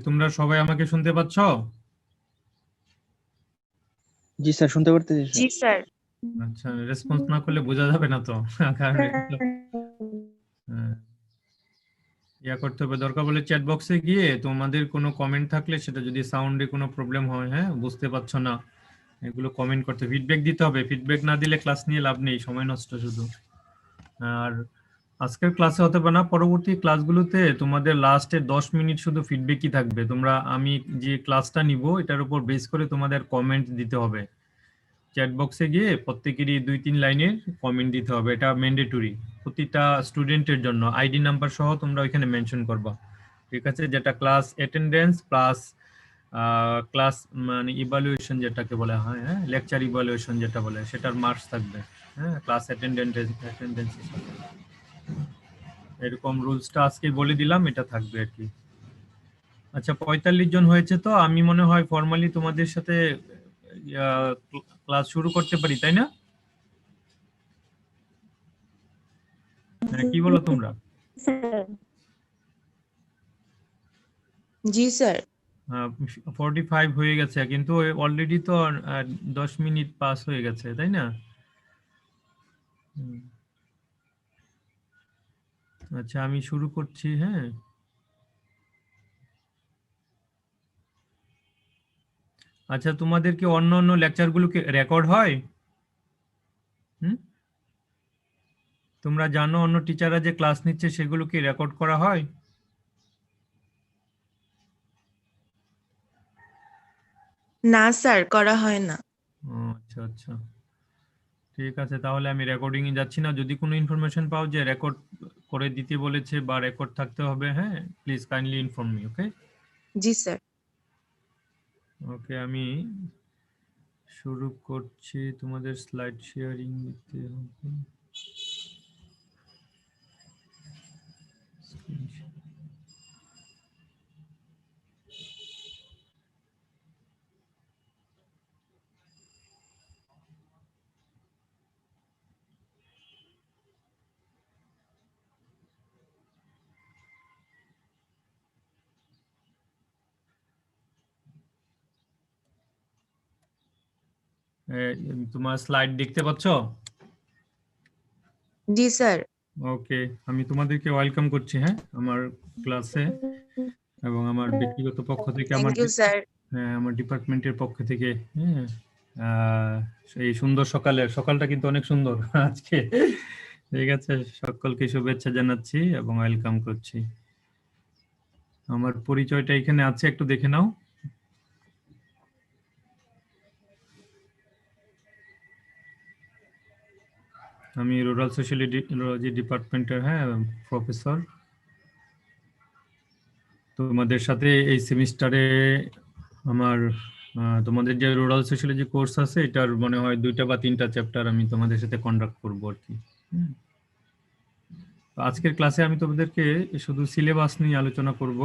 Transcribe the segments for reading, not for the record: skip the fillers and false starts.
তোমরা সবাই আমাকে শুনতে পাচ্ছ? জি স্যার, শুনতে পারতেছি জি স্যার। স্যার। আচ্ছা, রেসপন্স না করলে বোঝা যাবে না তো কারণ এটা তো, ইয়া করতে হবে। দরকার বলে চ্যাট বক্সে গিয়ে তোমাদের কোনো কমেন্ট থাকলে সেটা যদি সাউন্ডে কোনো প্রবলেম হয়, হ্যাঁ বুঝতে পারছো না, এগুলো কমেন্ট করতে, ফিডব্যাক দিতে হবে। ফিডব্যাক না দিলে ক্লাস নিয়ে লাভ নেই, সময় নষ্ট শুধু। আর আজকের ক্লাসে হতে পারে না, পরবর্তী ক্লাসগুলোতে তোমাদের লাস্টে 10 মিনিট শুধু ফিডব্যাকই থাকবে। তোমরা আমি যে ক্লাসটা নিব এটার উপর বেস করে তোমাদের কমেন্ট দিতে হবে। চ্যাট বক্সে গিয়ে প্রত্যেকেরই 2-3 লাইনের কমেন্ট দিতে হবে, এটা ম্যান্ডেটরি প্রতিটা স্টুডেন্টের জন্য। আইডি নাম্বার সহ তোমরা ওইখানে মেনশন করবা, ঠিক আছে? যেটা ক্লাস অ্যাটেন্ডেন্স প্লাস ক্লাস মানে ইভালুয়েশন যেটাকে বলা হয়, হ্যাঁ লেকচার ইভালুয়েশন যেটা বলে, সেটার মার্কস থাকবে, হ্যাঁ ক্লাস অ্যাটেন্ডেন্স হিসাবে। এরকম রুলসটা আজকে বলে দিলাম, এটা থাকবে আর কি। আচ্ছা, 45 জন হয়েছে, তো আমি মনে হয় ফর্মালি তোমাদের সাথে ক্লাস শুরু করতে পারি, তাই না? হ্যাঁ, কি বলো তোমরা? জি স্যার। 45 হয়ে গেছে, কিন্তু অলরেডি তো 10 মিনিট পাস হয়ে গেছে, তাই না? হুম। আচ্ছা, আমি শুরু করছি। হ্যাঁ, আচ্ছা, তোমাদের কি অন্য অন্য লেকচারগুলো কি রেকর্ড হয়? হুম, তোমরা জানো অন্য টিচাররা যে ক্লাস নিচ্ছে সেগুলো কি রেকর্ড করা হয়? না স্যার, করা হয় না। ও আচ্ছা আচ্ছা, ঠিক আছে, তাহলে আমি রেকর্ডিং এ যাচ্ছি না। যদি কোনো ইনফরমেশন পাও যে রেকর্ড করে দিতে বলেছে বা রেকর্ড থাকতে হবে, হ্যাঁ please kindly inform me. Okay জি স্যার। ওকে, আমি শুরু করছি। তোমাদের স্লাইড শেয়ারিং দিতে হবে। তোমার স্লাইড দেখতে পাচ্ছ? জি স্যার। ওকে, আমি তোমাদেরকে ওয়েলকাম করছি, হ্যাঁ আমার ক্লাসে, এবং আমার ব্যক্তিগত পক্ষ থেকে, থ্যাংক আমার ইউ স্যার। হ্যাঁ আমার ডিপার্টমেন্টের পক্ষ থেকে। হ্যাঁ, এই সুন্দর সকালটা কিন্তু অনেক সুন্দর আজকে। ঠিক আছে, সকলকে শুভেচ্ছা জানাচ্ছি এবং ওয়েলকাম করছি। আমার পরিচয়টা এখানে আছে, একটু দেখে নাও। আমি রুরাল সোশিয়োলজি ডিপার্টমেন্টের, হ্যাঁ প্রফেসর। তোমাদের সাথে এই সেমিস্টারে আমার তোমাদের যে রুরাল সোশিয়োলজি কোর্স আছে এটার মনে হয় 2টা বা 3টা চ্যাপ্টার আমি তোমাদের সাথে কন্ডাক্ট করবো আর কি। তো আজকের ক্লাসে আমি তোমাদেরকে শুধু সিলেবাস নিয়ে আলোচনা করব,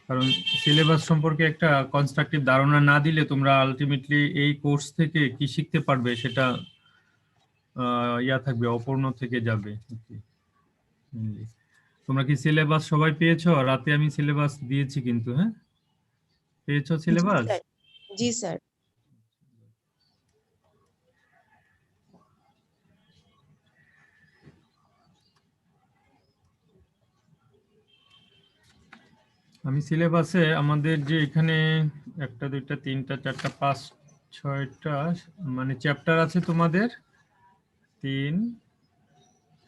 কারণ সিলেবাস সম্পর্কে একটা কনস্ট্রাকটিভ ধারণা না দিলে তোমরা আলটিমেটলি এই কোর্স থেকে কি শিখতে পারবে সেটা ইয়া থাকবে, অপূর্ণ থেকে যাবে। তোমরা কি সিলেবাস সবাই পেয়েছো? রাতে আমি সিলেবাস দিয়েছি কিন্তু, হ্যাঁ পেয়েছো জি সিলেবাস? স্যার। জি স্যার। আমি সিলেবাসে আমাদের যে এখানে 1 2 3 4 5 6টা মানে চ্যাপ্টার আছে তোমাদের, 3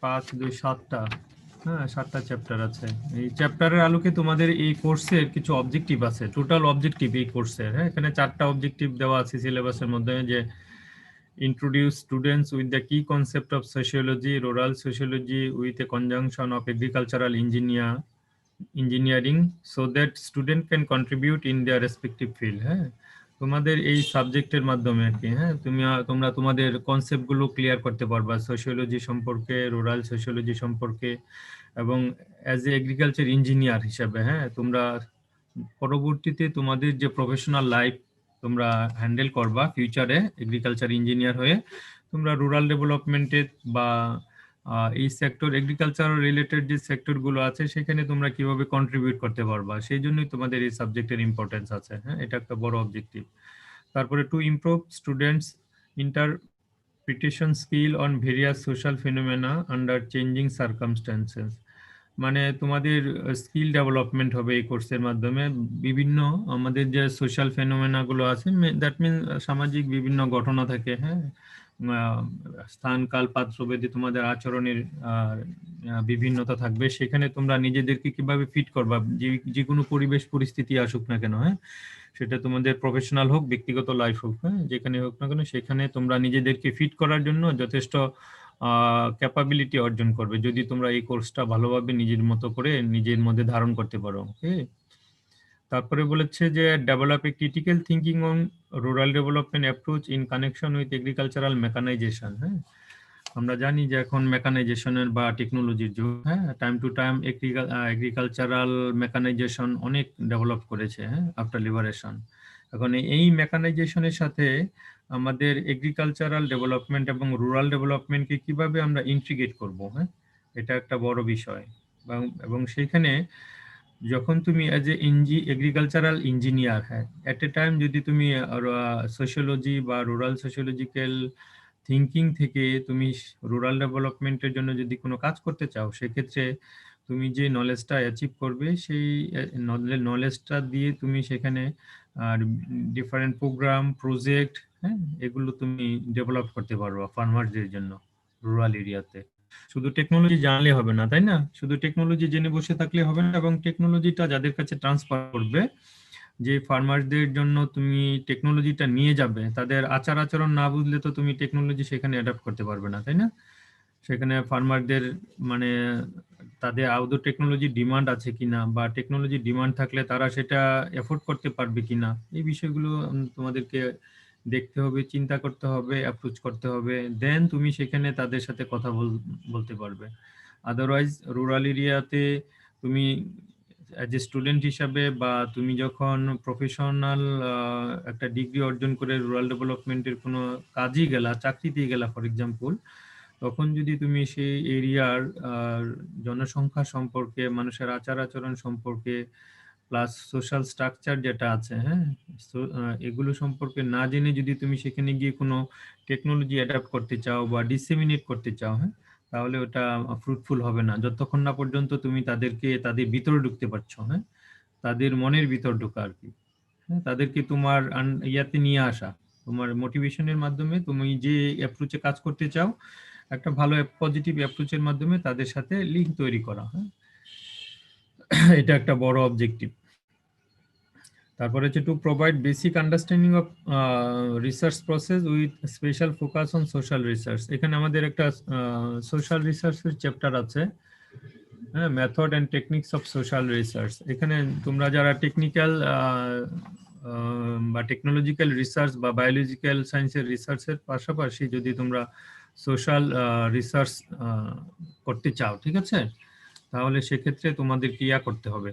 5 2 7টা, হ্যাঁ 7টা চ্যাপ্টার আছে। এই চ্যাপ্টারের আলোকে তোমাদের এই কোর্সের কিছু অবজেক্টিভ আছে, টোটাল অবজেক্টিভ এই কোর্সের। হ্যাঁ, এখানে 4টা অবজেক্টিভ দেওয়া আছে সিলেবাসের মধ্যে, যে introduce students with the key concept of sociology, rural sociology with a conjunction of agricultural engineering so that student can contribute in their respective field। হ্যাঁ, তোমাদের এই সাবজেক্টের মাধ্যমে আর কি, হ্যাঁ তোমরা তোমাদের কনসেপ্ট গুলো ক্লিয়ার করতে পারবা সোশিওলজি সম্পর্কে, রুরাল সোশিওলজি সম্পর্কে, এবং অ্যাজ এ এগ্রিকালচার ইঞ্জিনিয়ার হিসাবে, হ্যাঁ তোমরা পরবর্তীতে তোমাদের যে প্রফেশনাল লাইফ তোমরা হ্যান্ডেল করবা ফিউচারে এগ্রিকালচার ইঞ্জিনিয়ার হয়ে, তোমরা রুরাল ডেভেলপমেন্টে বা এই সেক্টর এগ্রিকালচার রিলেটেড যে সেক্টর গুলো আছে সেখানে তোমরা কিভাবে কন্ট্রিবিউট করতে পারবা, সেই জন্যই তোমাদের এই সাবজেক্টের ইম্পর্টেন্স আছে। হ্যাঁ, এটা একটা বড় অবজেক্টিভ। তারপরে to improve students interpretation skill on various social ফিনোমেনা under changing circumstances, মানে তোমাদের স্কিল ডেভেলপমেন্ট হবে এই কোর্সের মাধ্যমে। বিভিন্ন আমাদের যে সোশ্যাল ফেনোমেনা গুলো আছে, দ্যাট মিন সামাজিক বিভিন্ন ঘটনা থাকে, হ্যাঁ, স্থান কাল পাত্রভেদে তোমাদের আচরণের বিভিন্নতা থাকবে, সেখানে তোমরা নিজেদেরকে কিভাবে ফিট করবা, যে কোনো পরিবেশ পরিস্থিতি আসুক না কেন, হ্যাঁ, সেটা তোমাদের প্রফেশনাল হোক ব্যক্তিগত লাইফ হোক, হ্যাঁ, যেখানে হোক না কেন সেখানে তোমরা নিজেদেরকে ফিট করার জন্য যথেষ্ট ক্যাপাবিলিটি অর্জন করবে যদি তোমরা এই কোর্সটা ভালোভাবে নিজের মতো করে নিজের মধ্যে ধারণ করতে পারো। ওকে, তারপরে বলেছে যে develop a critical thinking on rural development approach in connection with agricultural mechanisation. হ্যাঁ, আমরা জানি যে এখন মেকানাইজেশনের বা টেকনোলজির যুগ, হ্যাঁ, time to time agricultural mechanisation অনেক ডেভেলপ করেছে, হ্যাঁ, আফটার লিবারেশন। এখন এই মেকানাইজেশনের সাথে আমাদের এগ্রিকালচারাল ডেভেলপমেন্ট এবং রুরাল ডেভেলপমেন্টকে কিভাবে আমরা ইন্টিগ্রেট করব, হ্যাঁ, এটা একটা বড় বিষয়। এবং সেইখানে যখন তুমি অ্যাজ এ এগ্রিকালচারাল ইঞ্জিনিয়ার, হ্যাঁ, এট এ টাইম যদি তুমি সোশিওলজি বা রুরাল সোশিওলজিক্যাল থিঙ্কিং থেকে তুমি রুরাল ডেভেলপমেন্টের জন্য যদি কোনো কাজ করতে চাও, সেক্ষেত্রে তুমি যে নলেজটা অ্যাচিভ করবে সেই নলেজটা দিয়ে তুমি সেখানে ডিফারেন্ট প্রোগ্রাম প্রজেক্ট, হ্যাঁ, এগুলো তুমি ডেভেলপ করতে পারবে ফার্মারদের জন্য রুরাল এরিয়াতে। শুধু টেকনোলজি জানলে হবে না, তাই না? শুধু টেকনোলজি জেনে বসে থাকলে হবে না, এবং টেকনোলজিটা যাদের কাছে ট্রান্সফার করবে, যে ফার্মারদের জন্য তুমি টেকনোলজিটা নিয়ে যাবে, তাদের আচার আচরণ না বুঝলে তো তুমি টেকনোলজি সেখানে অ্যাডাপ্ট করতে পারবে না, তাই না? সেখানে ফার্মারদের মানে তাদের আদৌ টেকনোলজি ডিমান্ড আছে কিনা, বা টেকনোলজি ডিমান্ড থাকলে তারা সেটা এফোর্ড করতে পারবে কিনা, এই বিষয়গুলো তোমাদেরকে দেখতে হবে, চিন্তা করতে হবে, অ্যাপ্রোচ করতে হবে, দেন তুমি সেখানে তাদের সাথে কথা বলতে পারবে। আদারওয়াইজ রুরাল এরিয়াতে তুমি অ্যাজ এ স্টুডেন্ট হিসাবে, বা তুমি যখন প্রফেশনাল একটা ডিগ্রি অর্জন করে রুরাল ডেভেলপমেন্টের কোনো কাজই গেলা, চাকরিতেই গেলা ফর এক্সাম্পল, তখন যদি তুমি সেই এরিয়ার জনসংখ্যা সম্পর্কে, মানুষের আচার আচরণ সম্পর্কে, প্লাস সোশ্যাল স্ট্রাকচার যেটা আছে, হ্যাঁ, এগুলো সম্পর্কে না জেনে যদি তুমি সেখানে গিয়ে কোনো টেকনোলজি অ্যাডাপ্ট করতে চাও বা ডিসেমিনেট করতে চাও, হ্যাঁ, তাহলে ওটা ফ্রুটফুল হবে না যতক্ষণ না পর্যন্ত তুমি তাদেরকে তাদের ভিতরে ঢুকতে পারছো, হ্যাঁ, তাদের মনের ভিতর ঢোকা আর কি, হ্যাঁ, তাদেরকে তোমার ইয়াতে নিয়ে আসা, তোমার মোটিভেশনের মাধ্যমে তুমি যে অ্যাপ্রোচে কাজ করতে চাও, একটা ভালো পজিটিভ অ্যাপ্রোচের মাধ্যমে তাদের সাথে লিঙ্ক তৈরি করা, হ্যাঁ, এটা একটা বড় অবজেক্টিভ। তারপরে হচ্ছে to provide basic understanding of research process with special focus on social research. এখানে আমাদের একটা সোশ্যাল রিসার্চের চ্যাপ্টার আছে, হ্যাঁ, method and techniques of social research. এখানে তোমরা যারা টেকনিক্যাল বা টেকনোলজিক্যাল রিসার্চ বা বায়োলজিক্যাল সায়েন্সের রিসার্চের পাশাপাশি যদি তোমরা সোশ্যাল রিসার্চ করতে চাও, ঠিক আছে, তাহলে সেক্ষেত্রে তোমাদের ক্রিয়া করতে হবে,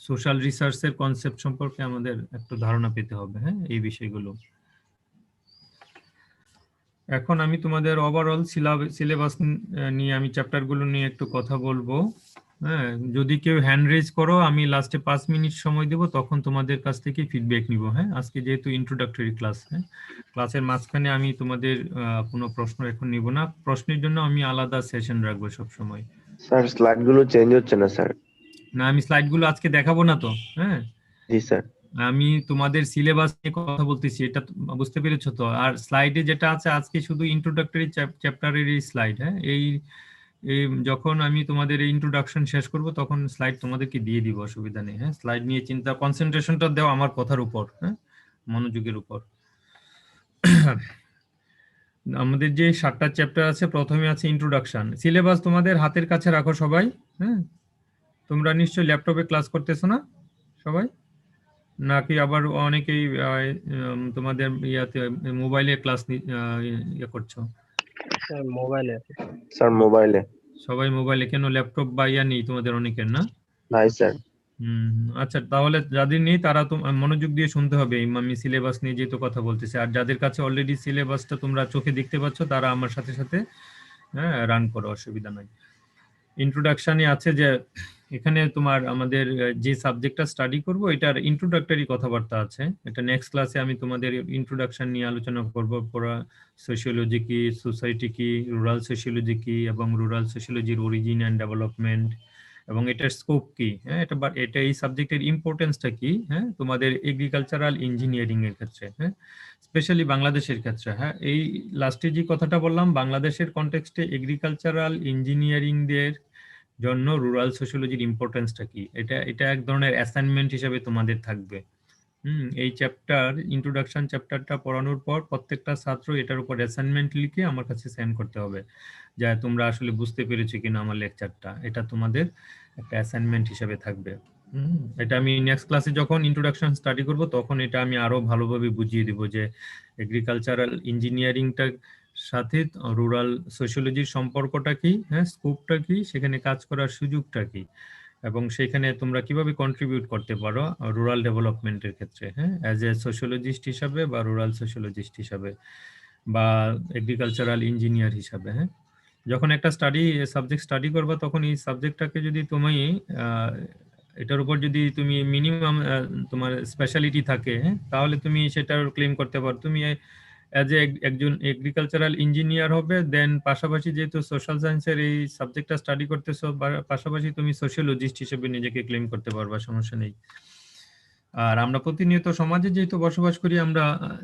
সোশ্যাল রিসার্চের কনসেপ্ট সম্পর্কে আমাদের একটু ধারণা পেতে হবে, হ্যাঁ, এই বিষয়গুলো। এখন আমি তোমাদের ওভারঅল সিলেবাস নিয়ে, আমি চ্যাপ্টারগুলো নিয়ে একটু কথা বলবো, হ্যাঁ, যদি কেউ হ্যান্ড রেজ করো আমি লাস্টে 5 মিনিট সময় দেব, তখন তোমাদের কাছ থেকে ফিডব্যাক নিব, হ্যাঁ। আজকে যেহেতু ইন্ট্রোডাক্টরি ক্লাস, হ্যাঁ, ক্লাসের মাঝখানে আমি তোমাদের কোনো প্রশ্ন এখন নিব না, প্রশ্নের জন্য আমি আলাদা সেশন রাখবো সব সময়। স্যার স্লাইডগুলো চেঞ্জ হচ্ছে না স্যার। না, আমি স্লাইডগুলো আজকে দেখাবো না তো, হ্যাঁ। জি স্যার। আমি তোমাদের সিলেবাস নিয়ে কথা বলতেছি, এটা বুঝতে পেরেছো তো? আর স্লাইডে যেটা আছে আজকে শুধু ইন্ট্রোডাক্টরি চ্যাপ্টারের এই স্লাইড, হ্যাঁ, এই যখন আমি তোমাদের এই ইন্ট্রোডাকশন শেষ করব তখন স্লাইড তোমাদেরকে দিয়ে দিব, অসুবিধা নেই, হ্যাঁ। স্লাইড নিয়ে চিন্তা, কনসেন্ট্রেশনটা দাও আমার কথার উপর, হ্যাঁ, মনোযোগের উপর। আমাদের যে 7টা চ্যাপ্টার আছে, প্রথমে আছে ইন্ট্রোডাকশন। সিলেবাস তোমাদের হাতের কাছে রাখো সবাই, হ্যাঁ। তোমরা নিশ্চয়ই ল্যাপটপে ক্লাস করতেছো না সবাই, নাকি আবার অনেকেই তোমাদের ইয়াতে মোবাইলে ক্লাস ইয়ে করছো? স্যার মোবাইলে। স্যার মোবাইলে। সবাই মোবাইলে? কেন ল্যাপটপ বা ইয়া নেই তোমাদের অনেকের, না? নাই স্যার। আচ্ছা, তাহলে যাদের নেই তারা তো মনোযোগ দিয়ে শুনতে হবে, আমি সিলেবাস নিয়ে যেহেতু কথা বলতেছি। আর যাদের কাছে অলরেডি সিলেবাসটা তোমরা চোখে দেখতে পাচ্ছ, তারা আমার সাথে সাথে হ্যাঁ, রান করো, অসুবিধা নাই। ইন্ট্রোডাকশনে আছে যে এখানে তোমার আমাদের যে সাবজেক্টটা স্টাডি করব এটার ইন্ট্রোডাক্টরি কথাবার্তা আছে। এটা নেক্সট ক্লাসে আমি তোমাদের ইন্ট্রোডাকশন নিয়ে আলোচনা করব, পুরো সোশিওলজি কি, সোসাইটি কি, রুরাল সোশিওলজি কি, এবং রুরাল সোশিওলজির অরিজিন অ্যান্ড ডেভেলপমেন্ট, এবং এটার স্কোপ কি, হ্যাঁ, এটা এই সাবজেক্টের ইম্পর্টেন্সটা কি, হ্যাঁ, তোমাদের এগ্রিকালচারাল ইঞ্জিনিয়ারিং এর ক্ষেত্রে, হ্যাঁ, স্পেশালি বাংলাদেশের ক্ষেত্রে। হ্যাঁ, এই লাস্টে যে কথাটা বললাম, বাংলাদেশের কনটেক্সটে এগ্রিকালচারাল ইঞ্জিনিয়ারিং দের জন্য রুরাল সোশিওলজির ইম্পর্টেন্সটা কি, এটা এটা এক ধরনের অ্যাসাইনমেন্ট হিসেবে তোমাদের থাকবে। এই চ্যাপ্টার, ইন্ট্রোডাকশন চ্যাপ্টারটা পড়ানোর পর প্রত্যেকটা ছাত্র এটার উপর অ্যাসাইনমেন্ট লিখে আমার কাছে সেন্ড করতে হবে, যা তোমরা আসলে বুঝতে পেরেছো কিনা আমার লেকচারটা। এটা তোমাদের একটা অ্যাসাইনমেন্ট হিসেবে থাকবে। এটা আমি নেক্সট ক্লাসে যখন ইন্ট্রোডাকশন স্টাডি করব তখন এটা আমি আরো ভালোভাবে বুঝিয়ে দিব যে এগ্রিকালচারাল ইঞ্জিনিয়ারিংটা সাথে রুরাল সোশিওলজির সম্পর্কটা কি, হ্যাঁ, স্কোপটা কি, সেখানে কাজ করার সুযোগটা কি, এবং সেখানে তোমরা কিভাবে কন্ট্রিবিউট করতে পারো রুরাল ডেভেলপমেন্টের ক্ষেত্রে, হ্যাঁ, অ্যাজ এ সোশিওলজিস্ট হিসাবে বা রুরাল সোশিওলজিস্ট হিসাবে বা এগ্রিকালচারাল ইঞ্জিনিয়ার হিসাবে। হ্যাঁ, যখন একটা সাবজেক্ট স্টাডি করবা তখন এই সাবজেক্টটাকে যদি তুমি এটার উপর যদি তুমি মিনিমাম তোমার স্পেশালিটি থাকে, হ্যাঁ, তাহলে তুমি সেটার ক্লেম করতে পারো তুমি অ্যাজ এ একজন এগ্রিকালচারাল ইঞ্জিনিয়ার হবে, দেন পাশাপাশি যেহেতু সোশ্যাল সায়েন্সের এই সাবজেক্টটা স্টাডি করতেছো, পাশাপাশি তুমি সোশিওলজিস্ট হিসেবে নিজেকে ক্লেম করতে পারবা, সমস্যা নেই। আর আমরা প্রতিনিয়ত সমাজে যেহেতু বসবাস করি, আমরা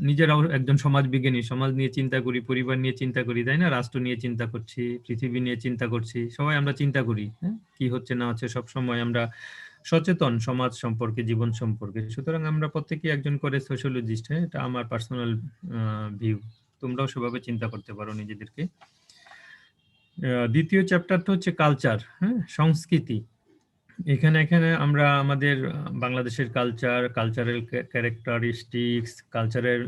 নিজেরাও একজন সমাজ বিজ্ঞানী, সমাজ নিয়ে চিন্তা করি, পরিবার নিয়ে চিন্তা করি, তাই না, রাষ্ট্র নিয়ে চিন্তা করছি, পৃথিবী নিয়ে চিন্তা করছি, সবাই আমরা চিন্তা করি, হ্যাঁ, কি হচ্ছে না হচ্ছে সব সময় আমরা সচেতন সমাজ সম্পর্কে, জীবন সম্পর্কে। সুতরাং আমরা প্রত্যেকেই একজন করে সোশিওলজিস্ট, হ্যাঁ, এটা আমার পার্সোনাল ভিউ। তোমরাও সেভাবে চিন্তা করতে পারো নিজেদেরকে। দ্বিতীয় চ্যাপ্টারটা হচ্ছে কালচার, হ্যাঁ, সংস্কৃতি। এখানে আমরা আমাদের বাংলাদেশের কালচারাল ক্যারেক্টারিস্টিক্স, কালচারের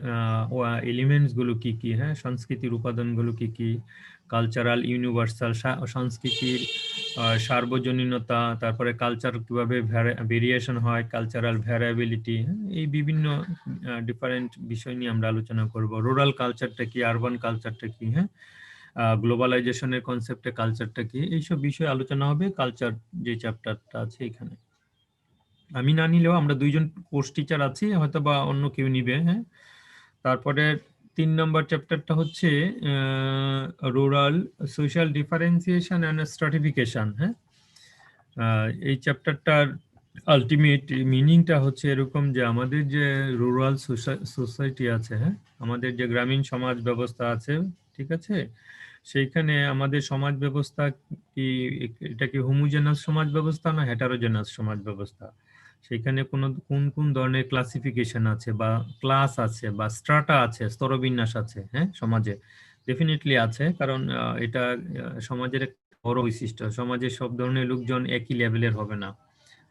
এলিমেন্টস গুলো কি কি, হ্যাঁ, সংস্কৃতির উপাদানগুলো কি কি, কালচারাল ইউনিভার্সাল, সংস্কৃতির সার্বজনীনতা, তারপরে কালচার কিভাবে ভেরিয়েশন হয়, কালচারাল ভ্যারিয়েবিলিটি, এই বিভিন্ন ডিফারেন্ট বিষয় নিয়ে আমরা আলোচনা করব। রুরাল কালচারটা কি, আরবান কালচারটা কি, হ্যাঁ, গ্লোবালাইজেশনের কনসেপ্টে কালচারটা কি, এইসব বিষয়ে আলোচনা হবে কালচার যে চ্যাপ্টারটা আছে এখানে। আমি না নিলেও আমরা দুইজন কোর্স টিচার আছি, হয়তো বা অন্য কেউ নিবে। হ্যাঁ, তারপরে 3 নম্বর চ্যাপ্টারটা হচ্ছে rural social differentiation and stratification. হ্যাঁ, এই চ্যাপ্টারটার আলটিমেট মিনিংটা হচ্ছে এরকম যে আমাদের যে রুরাল সোসাইটি আছে, হ্যাঁ, আমাদের যে গ্রামীণ সমাজ ব্যবস্থা আছে, ঠিক আছে, সেইখানে আমাদের সমাজ ব্যবস্থা কি, এটা কি হোমোজেনাস সমাজ ব্যবস্থা না হেটারোজেনাস সমাজ ব্যবস্থা, সেখানে কোন কোন ধরনের ক্লাসিফিকেশন আছে বা ক্লাস আছে বা স্ট্রাটা আছে, স্তরবিন্যাস আছে, হ্যাঁ, সমাজে ডেফিনেটলি আছে, কারণ এটা সমাজের এক বড় বৈশিষ্ট্য। সমাজে সব ধরনের লোকজন একই লেভেলের হবে না,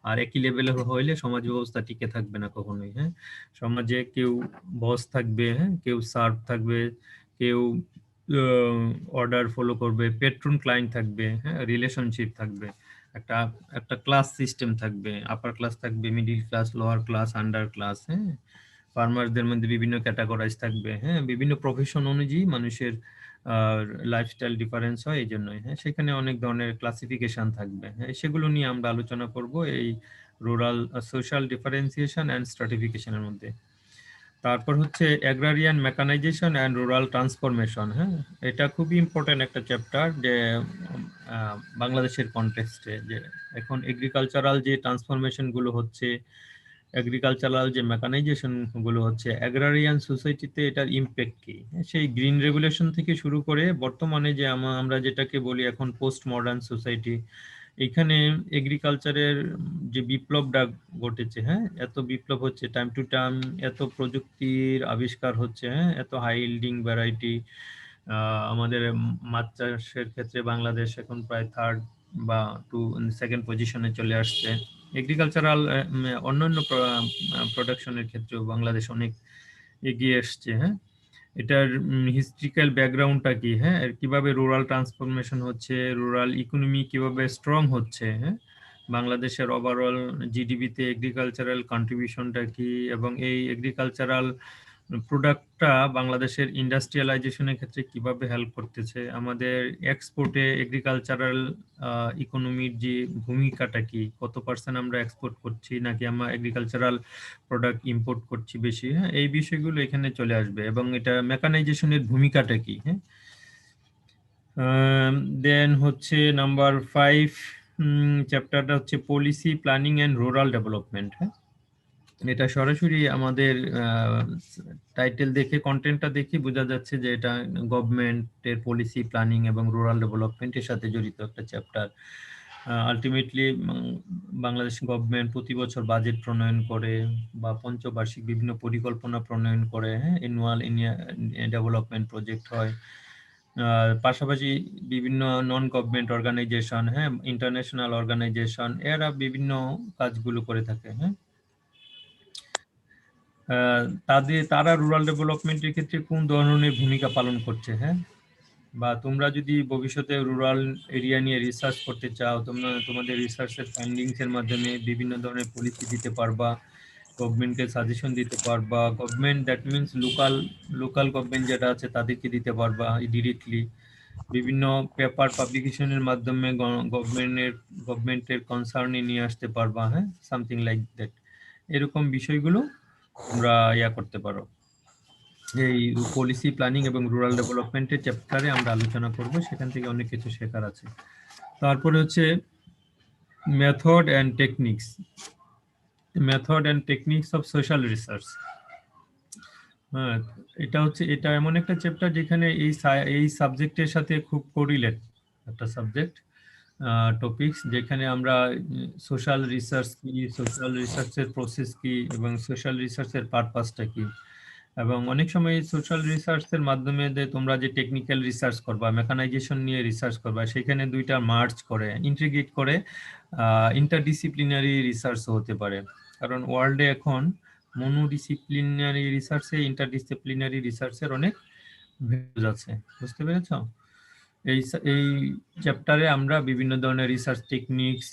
আর একই লেভেলের হইলে সমাজ ব্যবস্থা টিকে থাকবে না কখনোই। হ্যাঁ, সমাজে কেউ বস থাকবে, হ্যাঁ, কেউ সার্ভ থাকবে, কেউ অর্ডার ফলো করবে, পেট্রন ক্লায়েন্ট থাকবে, হ্যাঁ, রিলেশনশিপ থাকবে, একটা একটা ক্লাস সিস্টেম থাকবে, আপার ক্লাস থাকবে, middle class, lower class, under class, হ্যাঁ, ফার্মারদের মধ্যে বিভিন্ন ক্যাটাগরাইজ থাকবে, হ্যাঁ, বিভিন্ন প্রফেশন অনুযায়ী মানুষের লাইফস্টাইল ডিফারেন্স হয়, এই জন্যই, হ্যাঁ, সেখানে অনেক ধরনের ক্লাসিফিকেশন থাকবে, হ্যাঁ, সেগুলো নিয়ে আমরা আলোচনা করব এই রুরাল সোশ্যাল ডিফারেন্সিয়েশন অ্যান্ড স্ট্রাটিফিকেশনের মধ্যে। তারপর হচ্ছে agrarian mechanisation and rural transformation. হ্যাঁ, এটা খুবই ইম্পর্টেন্ট একটা চ্যাপ্টার, যে বাংলাদেশের কনটেক্সটে যে এখন এগ্রিকালচারাল যে ট্রান্সফরমেশন গুলো হচ্ছে, এগ্রিকালচারাল যে মেকানাইজেশন গুলো হচ্ছে, অ্যাগ্রারিয়ান সোসাইটিতে এটার ইম্প্যাক্ট কি, সেই গ্রিন রেগুলেশন থেকে শুরু করে বর্তমানে যে আমরা যেটাকে বলি এখন পোস্ট মডার্ন সোসাইটি, এখানে এগ্রিকালচারের যে বিপ্লবটা ঘটেছে, হ্যাঁ, এত বিপ্লব হচ্ছে টাইম টু টাইম, এত প্রযুক্তির আবিষ্কার হচ্ছে, হ্যাঁ, এত হাই ইল্ডিং ভ্যারাইটি। আমাদের মাছ চাষের ক্ষেত্রে বাংলাদেশ এখন প্রায় থার্ড বা সেকেন্ড পজিশনে চলে আসছে। এগ্রিকালচারাল অন্যান্য প্রোডাকশনের ক্ষেত্রেও বাংলাদেশ অনেক এগিয়ে এসছে। হ্যাঁ, এটার হিস্ট্রিক্যাল ব্যাকগ্রাউন্ডটা কি, হ্যাঁ, কিভাবে রুরাল ট্রান্সফরমেশন হচ্ছে, রুরাল ইকোনমি কিভাবে স্ট্রং হচ্ছে, হ্যাঁ, বাংলাদেশের ওভারঅল জিডিপিতে এগ্রিকালচারাল কন্ট্রিবিউশনটা কি, এবং এই এগ্রিকালচারাল প্রোডাক্টটা বাংলাদেশের ইন্ডাস্ট্রিয়ালাইজেশনের ক্ষেত্রে কিভাবে হেল্প করতেছে, আমাদের এক্সপোর্টে এগ্রিকালচারাল ইকোনমির যে ভূমিকাটা কি, কত পার্সেন্ট আমরা এক্সপোর্ট করছি নাকি আমরা এগ্রিকালচারাল প্রোডাক্ট ইম্পোর্ট করছি বেশি, হ্যাঁ, এই বিষয়গুলো এখানে চলে আসবে এবং এটা মেকানাইজেশনের ভূমিকাটা কি, হ্যাঁ। দেন হচ্ছে নাম্বার 5 চ্যাপ্টারটা হচ্ছে policy planning and rural development, হ্যাঁ। এটা সরাসরি আমাদের টাইটেল দেখে, কন্টেন্টটা দেখে বোঝা যাচ্ছে যে এটা গভর্নমেন্টের পলিসি প্ল্যানিং এবং রুরাল ডেভেলপমেন্টের সাথে জড়িত একটা চ্যাপ্টার। আলটিমেটলি বাংলাদেশ গভর্নমেন্ট প্রতি বছর বাজেট প্রণয়ন করে বা পঞ্চবার্ষিক বিভিন্ন পরিকল্পনা প্রণয়ন করে, হ্যাঁ, অ্যানুয়াল ডেভেলপমেন্ট প্রজেক্ট হয়। পাশাপাশি বিভিন্ন নন গভর্নমেন্ট অর্গানাইজেশন, হ্যাঁ, ইন্টারন্যাশনাল অর্গানাইজেশন, এরা বিভিন্ন কাজগুলো করে থাকে, হ্যাঁ। তারা রুরাল ডেভেলপমেন্টের ক্ষেত্রে কোন ধরনের ভূমিকা পালন করছে, হ্যাঁ, বা তোমরা যদি ভবিষ্যতে রুরাল এরিয়া নিয়ে রিসার্চ করতে চাও, তোমরা তোমাদের রিসার্চের ফাইন্ডিংস এর মাধ্যমে বিভিন্ন ধরনের পলিসি দিতে পারবা, গভর্নমেন্টকে সাজেশন দিতে পারবা, government that means local government যেটা আছে তাদেরকে দিতে পারবা ডিরেক্টলি, বিভিন্ন পেপার পাবলিকেশনের মাধ্যমে গভর্নমেন্টের কনসার্নে নিয়ে আসতে পারবা, হ্যাঁ, সামথিং লাইক দ্যাট। এরকম বিষয়গুলো তোমরা করতে পারো। এই পলিসি প্ল্যানিং এবং রুরাল ডেভেলপমেন্টের চ্যাপ্টারে আমরা আলোচনা করব, সেখান থেকে অনেক কিছু শেখার আছে। তারপরে হচ্ছে method and techniques of social research. হ্যাঁ, এটা এমন একটা চ্যাপ্টার যেখানে এই সাবজেক্টের সাথে খুব কোরিলেট একটা সাবজেক্ট টপিকস, যেখানে আমরা সোশ্যাল রিসার্চ কি, সোশ্যাল রিসার্চের প্রসেস কি এবং সোশ্যাল রিসার্চের পারপাসটা কি, এবং অনেক সময় সোশ্যাল রিসার্চের মাধ্যমে তোমরা যে টেকনিক্যাল রিসার্চ করবা, মেকানাইজেশন নিয়ে রিসার্চ করবা, সেখানে দুইটা মার্জ করে ইন্টিগ্রেট করে ইন্টারডিসিপ্লিনারি রিসার্চও হতে পারে। কারণ ওয়ার্ল্ডে এখন মনোডিসিপ্লিনারি রিসার্চে ইন্টারডিসিপ্লিনারি রিসার্চের অনেক ভ্যালুজ আছে, বুঝতে পেরেছো? এই চ্যাপ্টারে আমরা বিভিন্ন ধরনের রিসার্চ টেকনিক্স,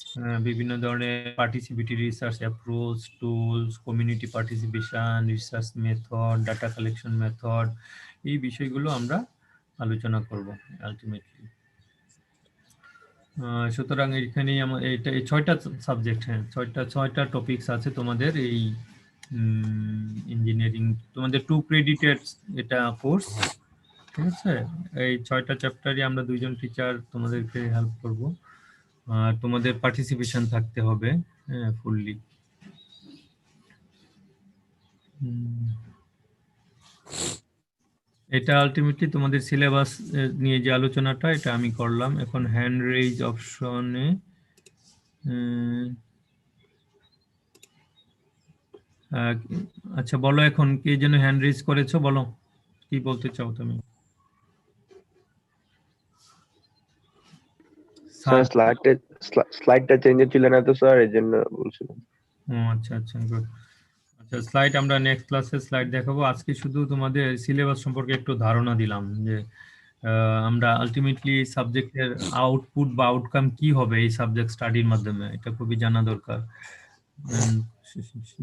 বিভিন্ন ধরনের participatory research approach, tools, community participation, research method, data collection method, এই বিষয়গুলো আমরা আলোচনা করব আলটিমেটলি। সুতরাং এখানেই এটা এই 6টা সাবজেক্ট, হ্যাঁ, 6টা টপিকস আছে তোমাদের এই ইঞ্জিনিয়ারিং, তোমাদের 2 ক্রেডিটেড এটা কোর্স, ঠিক আছে। এই 6টা চ্যাপ্টারই আমরা 2জন টিচার তোমাদেরকে হেল্প করব, আর তোমাদের পার্টিসিপেশন থাকতে হবে, হ্যাঁ, ফুললি। এটা আলটিমেটলি তোমাদের সিলেবাস নিয়ে যে আলোচনাটা এটা আমি করলাম। এখন হ্যান্ড রেইজ অপশনে আচ্ছা বলো, এখন কে যেন হ্যান্ড রেইজ করেছো, বলো কি বলতে চাও তুমি? স্যার স্লাইডটা চেঞ্জ ছিল না তো স্যার, এই জন্য বলছিলাম। আচ্ছা আচ্ছা, গুড। আচ্ছা, স্লাইড আমরা নেক্সট ক্লাসে স্লাইড দেখাবো। আজকে শুধু তোমাদের সিলেবাস সম্পর্কে একটু ধারণা দিলাম যে আমরা আলটিমেটলি সাবজেক্টের আউটপুট বা আউটকাম কি হবে এই সাবজেক্ট স্টাডির মাধ্যমে, এটা খুবই জানা দরকার।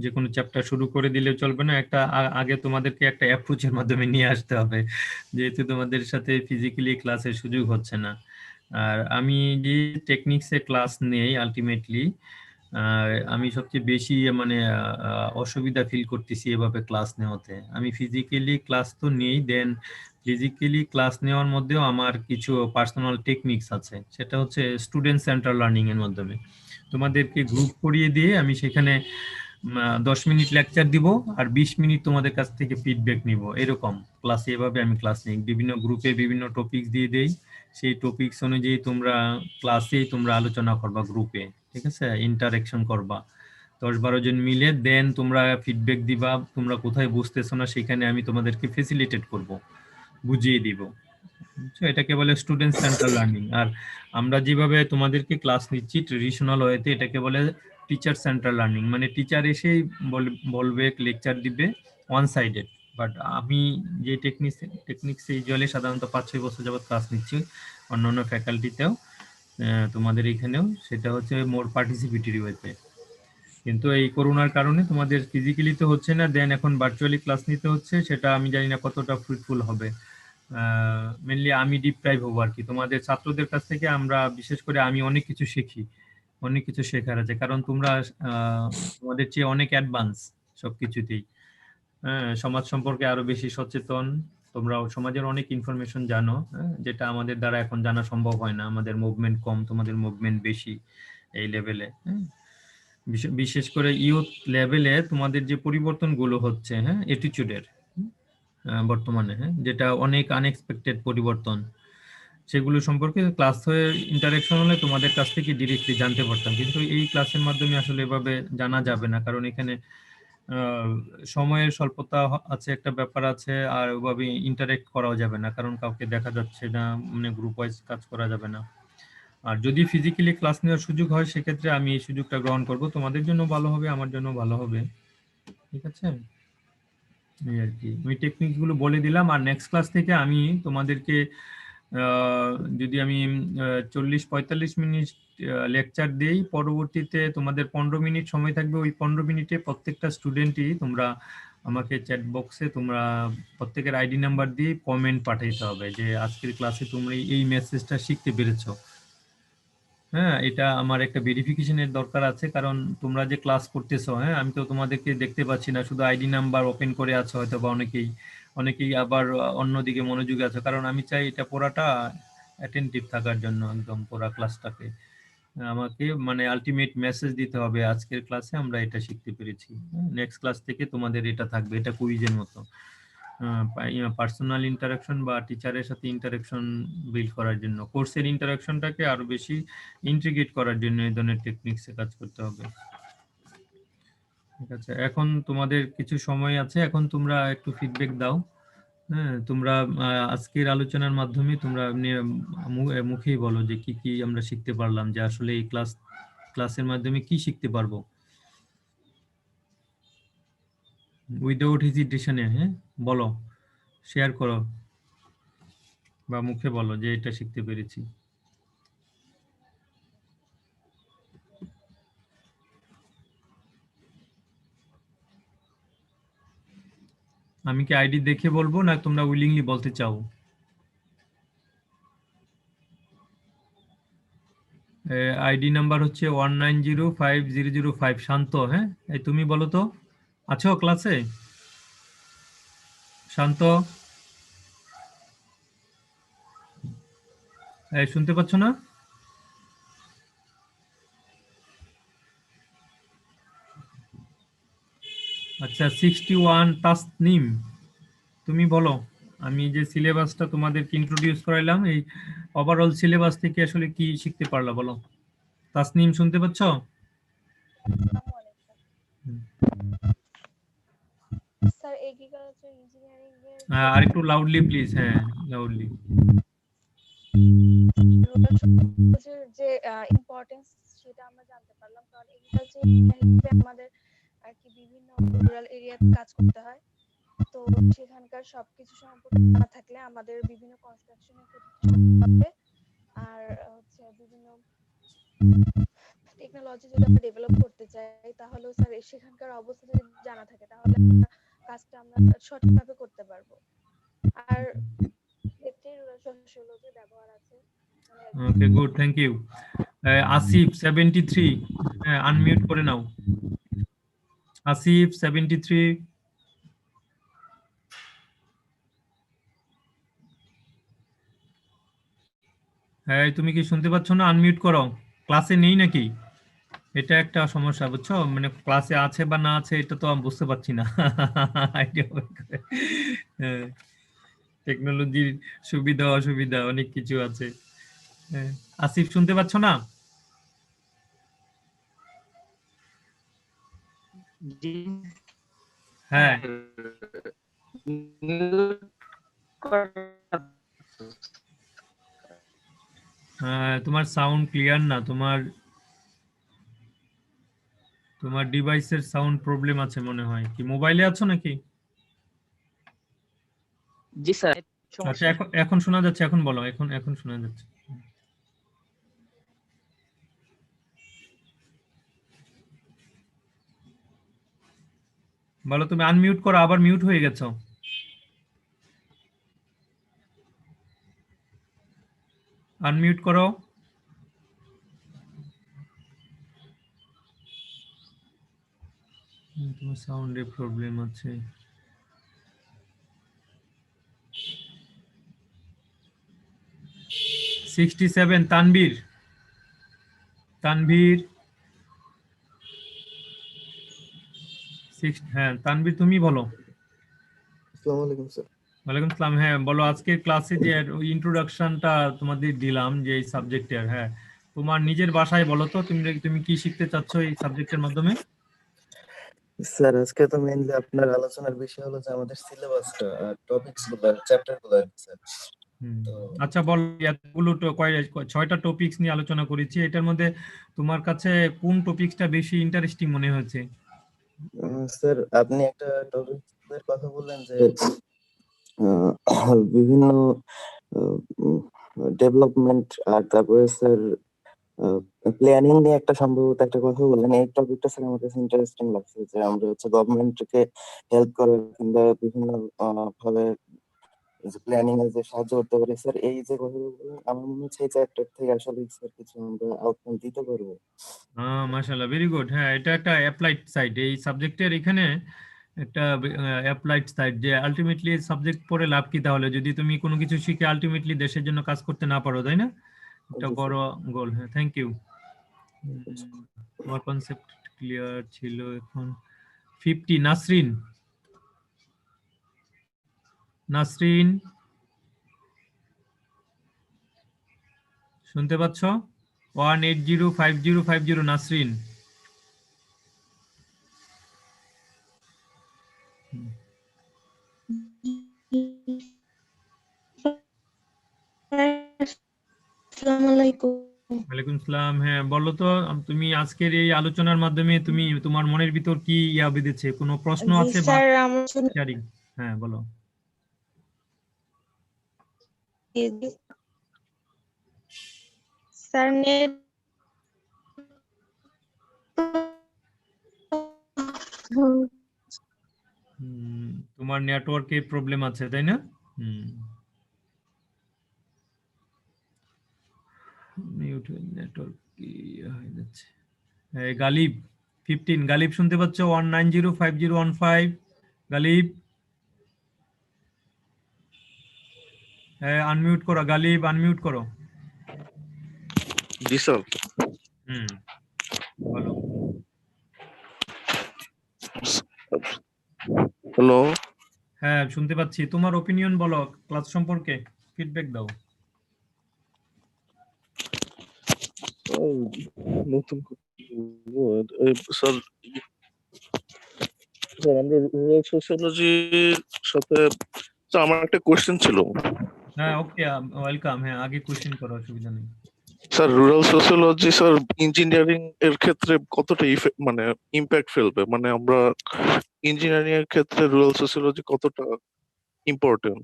যে কোনো চ্যাপ্টার শুরু করে দিলে চলবে না, একটা আগে তোমাদেরকে একটা অ্যাপ্রোচের মাধ্যমে নিয়ে আসতে হবে, যেহেতু তোমাদের সাথে ফিজিক্যালি ক্লাসের সুযোগ হচ্ছে না। আর আমি যে টেকনিক্সে ক্লাস নেই আলটিমেটলি, আমি সবচেয়ে বেশি মানে অসুবিধা ফিল করতেছি এভাবে ক্লাস নেওয়াতে। আমি ফিজিক্যালি ক্লাস তো নেই, দেন ফিজিক্যালি ক্লাস নেওয়ার মধ্যেও আমার কিছু পার্সোনাল টেকনিক্স আছে, সেটা হচ্ছে স্টুডেন্ট সেন্টার লার্নিং এর মাধ্যমে তোমাদেরকে গ্রুপ করিয়ে দিয়ে আমি সেখানে 10 মিনিট লেকচার দিব আর 20 মিনিট তোমাদের কাছ থেকে ফিডব্যাক নিব, এরকম ক্লাসে এভাবে আমি ক্লাস নিই। বিভিন্ন গ্রুপে বিভিন্ন টপিক দিয়ে দেই, সেই টপিকস অনুযায়ী তোমরা ক্লাসেই তোমরা আলোচনা করবা গ্রুপে, ঠিক আছে, ইন্টারেকশন করবা 10-12 জন মিলে, দেন তোমরা ফিডব্যাক দিবা, তোমরা কোথায় বুঝতেছো না সেখানে আমি তোমাদেরকে ফেসিলিটেট করব, বুঝিয়ে দিব। এটাকে বলে স্টুডেন্ট সেন্টার লার্নিং। আর আমরা যেভাবে তোমাদেরকে ক্লাস নিচ্ছি ট্রেডিশনাল ওয়েতে, এটাকে বলে টিচার সেন্টার লার্নিং, মানে টিচার এসেই বলবে, লেকচার দিবে ওয়ান সাইডেড। বাট আমি যে টেকনিক্স ইউজুয়ালি সাধারণত 5-6 বছর যাবত ক্লাস নিচ্ছি অন্যান্য ফ্যাকাল্টিতেও, তোমাদের এখানেও, সেটা হচ্ছে মোর পার্টিসিপেটরি ওয়েতে। কিন্তু এই করোনার কারণে তোমাদের ফিজিক্যালি তো হচ্ছে না, দেন এখন ভার্চুয়ালি ক্লাস নিতে হচ্ছে, সেটা আমি জানি না কতটা ফ্রুটফুল হবে। মেনলি আমি ডিপ্রাইভ হবো আর কি, তোমাদের ছাত্রদের কাছ থেকে আমরা, বিশেষ করে আমি অনেক কিছু শিখি, অনেক কিছু শেখার আছে, কারণ তোমরা তোমাদের চেয়ে অনেক অ্যাডভান্স সবকিছুতেই। হ্যাঁ, সমাজ সম্পর্কে আরো বেশি সচেতন, তোমরা সমাজের অনেক ইনফরমেশন জানো, যেটা আমাদের দ্বারা এখন জানা সম্ভব হয় না, আমাদের মুভমেন্ট কম, তোমাদের মুভমেন্ট বেশি এই লেভেলে। বিশেষ করে ইউথ লেভেলে তোমাদের যে পরিবর্তনগুলো হচ্ছে, হ্যাঁ, অ্যাটিটিউডের বর্তমানে, হ্যাঁ, যেটা অনেক আনএক্সপেক্টেড পরিবর্তন, সেগুলো সম্পর্কে ক্লাস হয়ে ইন্টারেকশন হলে তোমাদের কাছ থেকে ডিরেক্টলি জানতে পারতাম, কিন্তু এই ক্লাসের মাধ্যমে আসলে এভাবে জানা যাবে না, কারণ এখানে সময়ের স্বল্পতা আছে, একটা ব্যাপার আছে, আর ওভাবে ইন্টারেক্ট করাও যাবে না, কারণ কাউকে দেখা যাচ্ছে না, মানে গ্রুপ ওয়াইজ কাজ করা যাবে না। আর যদি ফিজিক্যালি ক্লাস নেওয়ার সুযোগ হয়, সেক্ষেত্রে আমি এই সুযোগটা গ্রহণ করব, তোমাদের জন্য ভালো হবে, আমার জন্য ভালো হবে, ঠিক আছে? এই আর কি, আমি টেকনিক গুলো বলে দিলাম। আর নেক্সট ক্লাস থেকে আমি তোমাদেরকে যদি আমি 40-45 মিনিট লেকচার দেই, পরবর্তীতে তোমাদের 15 মিনিট সময় থাকবে, ওই 15 মিনিটে প্রত্যেকটা স্টুডেন্টই তোমরা আমাকে চ্যাট বক্সে তোমরা প্রত্যেকের আইডি নাম্বার দিয়ে কমেন্ট পাঠাইতে হবে যে আজকের ক্লাসে তোমরা এই মেসেজটা শিখতে পেরেছো। হ্যাঁ, এটা আমার একটা ভেরিফিকেশনের দরকার আছে, কারণ তোমরা যে ক্লাস করতেছো, হ্যাঁ, আমি তো তোমাদেরকে দেখতে পাচ্ছি না, শুধু আইডি নাম্বার ওপেন করে আছো হয়তো, বা অনেকেই আবার অন্যদিকে মনোযোগী আছে, কারণ আমি চাই এটা পড়াটা অ্যাটেন্টিভ থাকার জন্য, একদম পুরো ক্লাসটাকে আমাকে মানে আলটিমেট মেসেজ দিতে হবে আজকের ক্লাসে আমরা এটা শিখতে পেরেছি, নেক্সট ক্লাস থেকে তোমাদের এটা থাকবে, এটা কুইজের মতো, পার্সোনাল ইন্টারাকশন বা টিচারের সাথে ইন্টারাকশন বিল্ড করার জন্য, কোর্সের ইন্টারাকশনটাকে আরো বেশি ইন্টিগ্রেট করার জন্য এই ধরনের টেকনিক্সে কাজ করতে হবে। ঠিক আছে, এখন তোমাদের কিছু সময় আছে, এখন তোমরা একটু ফিডব্যাক দাও। হ্যাঁ, তোমরা আজকের আলোচনার মাধ্যমে তোমরা মুখেই বলো যে কি কি আমরা শিখতে পারলাম, যে আসলে এই ক্লাসের মাধ্যমে কি শিখতে পারবো উইদাউট হেজিটেশনে। হ্যাঁ, বলো, শেয়ার করো বা মুখে বলো যে এটা শিখতে পেরেছি। আমি কি আইডি দেখে বলবো না তোমরা উইলিংলি বলতে চাও? আইডি নাম্বার হচ্ছে 19050005। শান্ত, হ্যাঁ, এই তুমি বলো তো, আছো ক্লাসে? শান্ত, শুনতে পাচ্ছ না? আচ্ছা, 61 তাসনিম, তুমি বলো, আমি যে সিলেবাসটা তোমাদেরকে ইন্ট্রোডিউস করাইলাম, এই ওভারঅল সিলেবাস থেকে আসলে কি শিখতে পারলা বলো। তাসনিম, শুনতে পাচ্ছ? স্যার এগ্রিকালচার ইঞ্জিনিয়ারিং এর আর একটু লাউডলি প্লিজ, হ্যাঁ, লাউডলি। যে ইম্পর্টেন্স সেটা আমরা জানতে পারলাম, কারণ এগ্রিকালচার ইঞ্জিনিয়ারিং আমাদের আর কি বিভিন্ন রুরাল এরিয়াতে কাজ করতে হয়, তো সেখানকার সবকিছু সম্পর্কে জানা থাকলে আমাদের বিভিন্ন কনস্ট্রাকশনের ক্ষেত্রে হবে, আর হচ্ছে বিভিন্ন টেকনোলজি যদি আমরা ডেভেলপ করতে চাই, তাহলে স্যার সেখানকার অবস্থা যদি জানা থাকে, তাহলে কাজটা আমরা সঠিকভাবে করতে পারবো। আর ক্ষেত্রে রুরাল সোশিওলজির ব্যবহার আছে। Okay, good, thank you. Asif 73, unmute করে নাও। আসিফ 73, হ্যাঁ, তুমি কি শুনতে পাচ্ছ না? আনমিউট করো, ক্লাসে নেই নাকি? এটা একটা সমস্যা, বুঝছো, মানে ক্লাসে আছে বা না আছে এটা তো আমি বুঝতে পারছি না। আইডিয়া, টেকনোলজির সুবিধা অসুবিধা অনেক কিছু আছে। হ্যাঁ, আসিফ শুনতে পাচ্ছ না? হ্যাঁ, তোমার সাউন্ড ক্লিয়ার না, তোমার ডিভাইসের সাউন্ড প্রবলেম আছে মনে হয়, কি মোবাইলে আছো নাকি? জি স্যার। আচ্ছা, এখন শোনা যাচ্ছে, এখন বলো, এখন শোনা যাচ্ছে। বলো, তুমি আনমিউট করো, আবার মিউট হয়ে গেছো। আনমিউট করো। তোমার সাউন্ডে প্রবলেম আছে। $67 তানভীর। তানভীর হ্যাঁ তানভীর তুমি বলো। আসসালামু আলাইকুম স্যার। ওয়ালাইকুম আসসালাম। হ্যাঁ বলো, আজকের ক্লাসে যে ইন্ট্রোডাকশনটা তোমাদের দিলাম যে এই সাবজেক্টের, হ্যাঁ তোমার নিজের ভাষায় বলো তো তুমি তুমি কি শিখতে চাচ্ছ এই সাবজেক্টের মাধ্যমে? স্যার আজকে তো মেইনলি আপনার আলোচনার বিষয় হলো যে আমাদের সিলেবাসটা আর টপিকস গুলো চ্যাপ্টার গুলো আর কি স্যার। তো আচ্ছা বল, এতগুলো 6টা টপিকস নিয়ে আলোচনা করেছি, এটার মধ্যে তোমার কাছে কোন টপিকসটা বেশি ইন্টারেস্টিং মনে হয়েছে? স্যার আপনি একটা টপিকের কথা বললেন যে বিভিন্ন ডেভেলপমেন্ট আর তারপরে স্যার প্ল্যানিং নিয়ে একটা সম্ভবত একটা কথা বললেন। এই টপিকটা স্যার আমার কাছে ইন্টারেস্টিং লাগছে যে আমরা হচ্ছে গভর্নমেন্টকে হেল্প করে কিংবা বিভিন্ন ভাবে প্ল্যানিং এ যে সাহায্য করতে পারি স্যার। এই যে কথাগুলো বললেন আমার মনে হচ্ছে এই চ্যাপ্টার থেকে আসলে স্যার কিছু আমরা আউটকাম দিতে পারবো। মাশাআল্লাহ, ভেরি গুড। হ্যাঁ এটা একটা অ্যাপ্লাইড সাইড এই সাবজেক্টের, এখানে একটা অ্যাপ্লাইড সাইড যে আলটিমেটলি সাবজেক্ট পড়ে লাভ কি তাহলে যদি তুমি কোনো কিছু শিখে আলটিমেটলি দেশের জন্য কাজ করতে না পারো, তাই না? এটা জি বড় গোল। হ্যাঁ থ্যাংক ইউ। স্যার। তোমার কনসেপ্ট ক্লিয়ার ছিল। এখন 50 নাসরিন। নাসরিন শুনতে পাচ্ছ? 1805050 নাসরিন। আসসালামু আলাইকুম। ওয়ালাইকুম আসসালাম। হ্যাঁ বলো তো, তুমি আজকের এই আলোচনার মাধ্যমে তুমি তোমার মনের ভিতর কি ইয়া বেঁধেছে, কোনো প্রশ্ন জি আছে বা স্যার, আমার জন্য শেয়ারিং? হ্যাঁ বলো। স্যার নেট তোমার নেটওয়ার্কে প্রবলেম আছে তাই না? মিউট নেটওয়ার্ক কি হয়ে যাচ্ছে। গালিব 15, গালিব শুনতে পাচ্ছ? 1905015 গালিব। হ্যাঁ আনমিউট করো গালিব, আনমিউট করো। জি স্যার। বলো। হ্যালো। হ্যাঁ শুনতে পাচ্ছি, তোমার ওপিনিয়ন বলো ক্লাস সম্পর্কে, ফিডব্যাক দাও। নতুন স্যার, স্যার আমরা রুরাল সোশিওলজির সাথে স্যার আমার একটা কোশ্চেন ছিল। হ্যাঁ ওকে, ওয়েলকাম। হ্যাঁ আগে কোশ্চেন করো, অসুবিধা নেই। Sir rural sociology sir engineering এর ক্ষেত্রে কতটা মানে ইম্প্যাক্ট ফেলবে, মানে আমরা ইঞ্জিনিয়ারিং এর ক্ষেত্রে রুরাল সোশিওলজি কতটা ইম্পর্টেন্ট?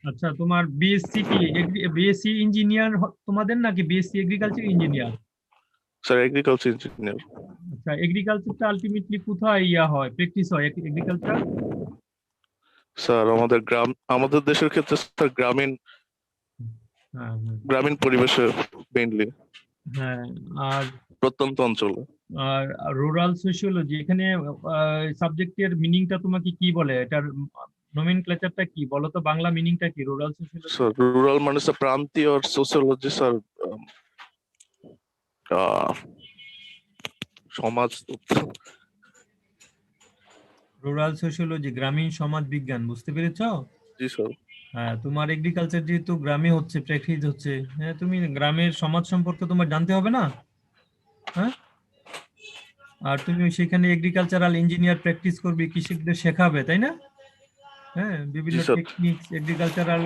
আচ্ছা তোমার বিএসসি কি বিএসসি ইঞ্জিনিয়ার তোমাদের নাকি BSc agriculture engineer? Sir agriculture engineer. আচ্ছা এগ্রিকালচারটা আলটিমেটলি কোথায় ইয়া হয়, প্র্যাকটিস হয় এগ্রিকালচার? স্যার আমাদের দেশের ক্ষেত্রে স্যার গ্রামীণ হ্যাঁ গ্রামীণ পরিবেশে মেইনলি, হ্যাঁ। আর প্রত্যন্ত অঞ্চলে। আর রুরাল সোশিওলজি, এখানে সাবজেক্টের মিনিংটা তোমাকে কি বলে, এটার নোমেনক্লেচারটা কি বলো তো, বাংলা মিনিংটা কি রুরাল সোশিওলজি? স্যার রুরাল মানে স্যার প্রান্তীয়, আর সোশিওলজি স্যার সমাজ। রুরাল সোশিওলজি গ্রামীণ সমাজ বিজ্ঞান, বুঝতে পেরেছো? জি স্যার। হ্যাঁ তোমার এগ্রিকালচার যেহেতু গ্রামে হচ্ছে, প্র্যাকটিস হচ্ছে, হ্যাঁ তুমি গ্রামের সমাজ সম্পর্কে তোমার জানতে হবে না? হ্যাঁ আর তুমি সেখানে এগ্রিকালচারাল ইঞ্জিনিয়ার প্র্যাকটিস করবে, কৃষকদের শেখাবে, তাই না? হ্যাঁ বিভিন্ন জি sir. Techniques, agricultural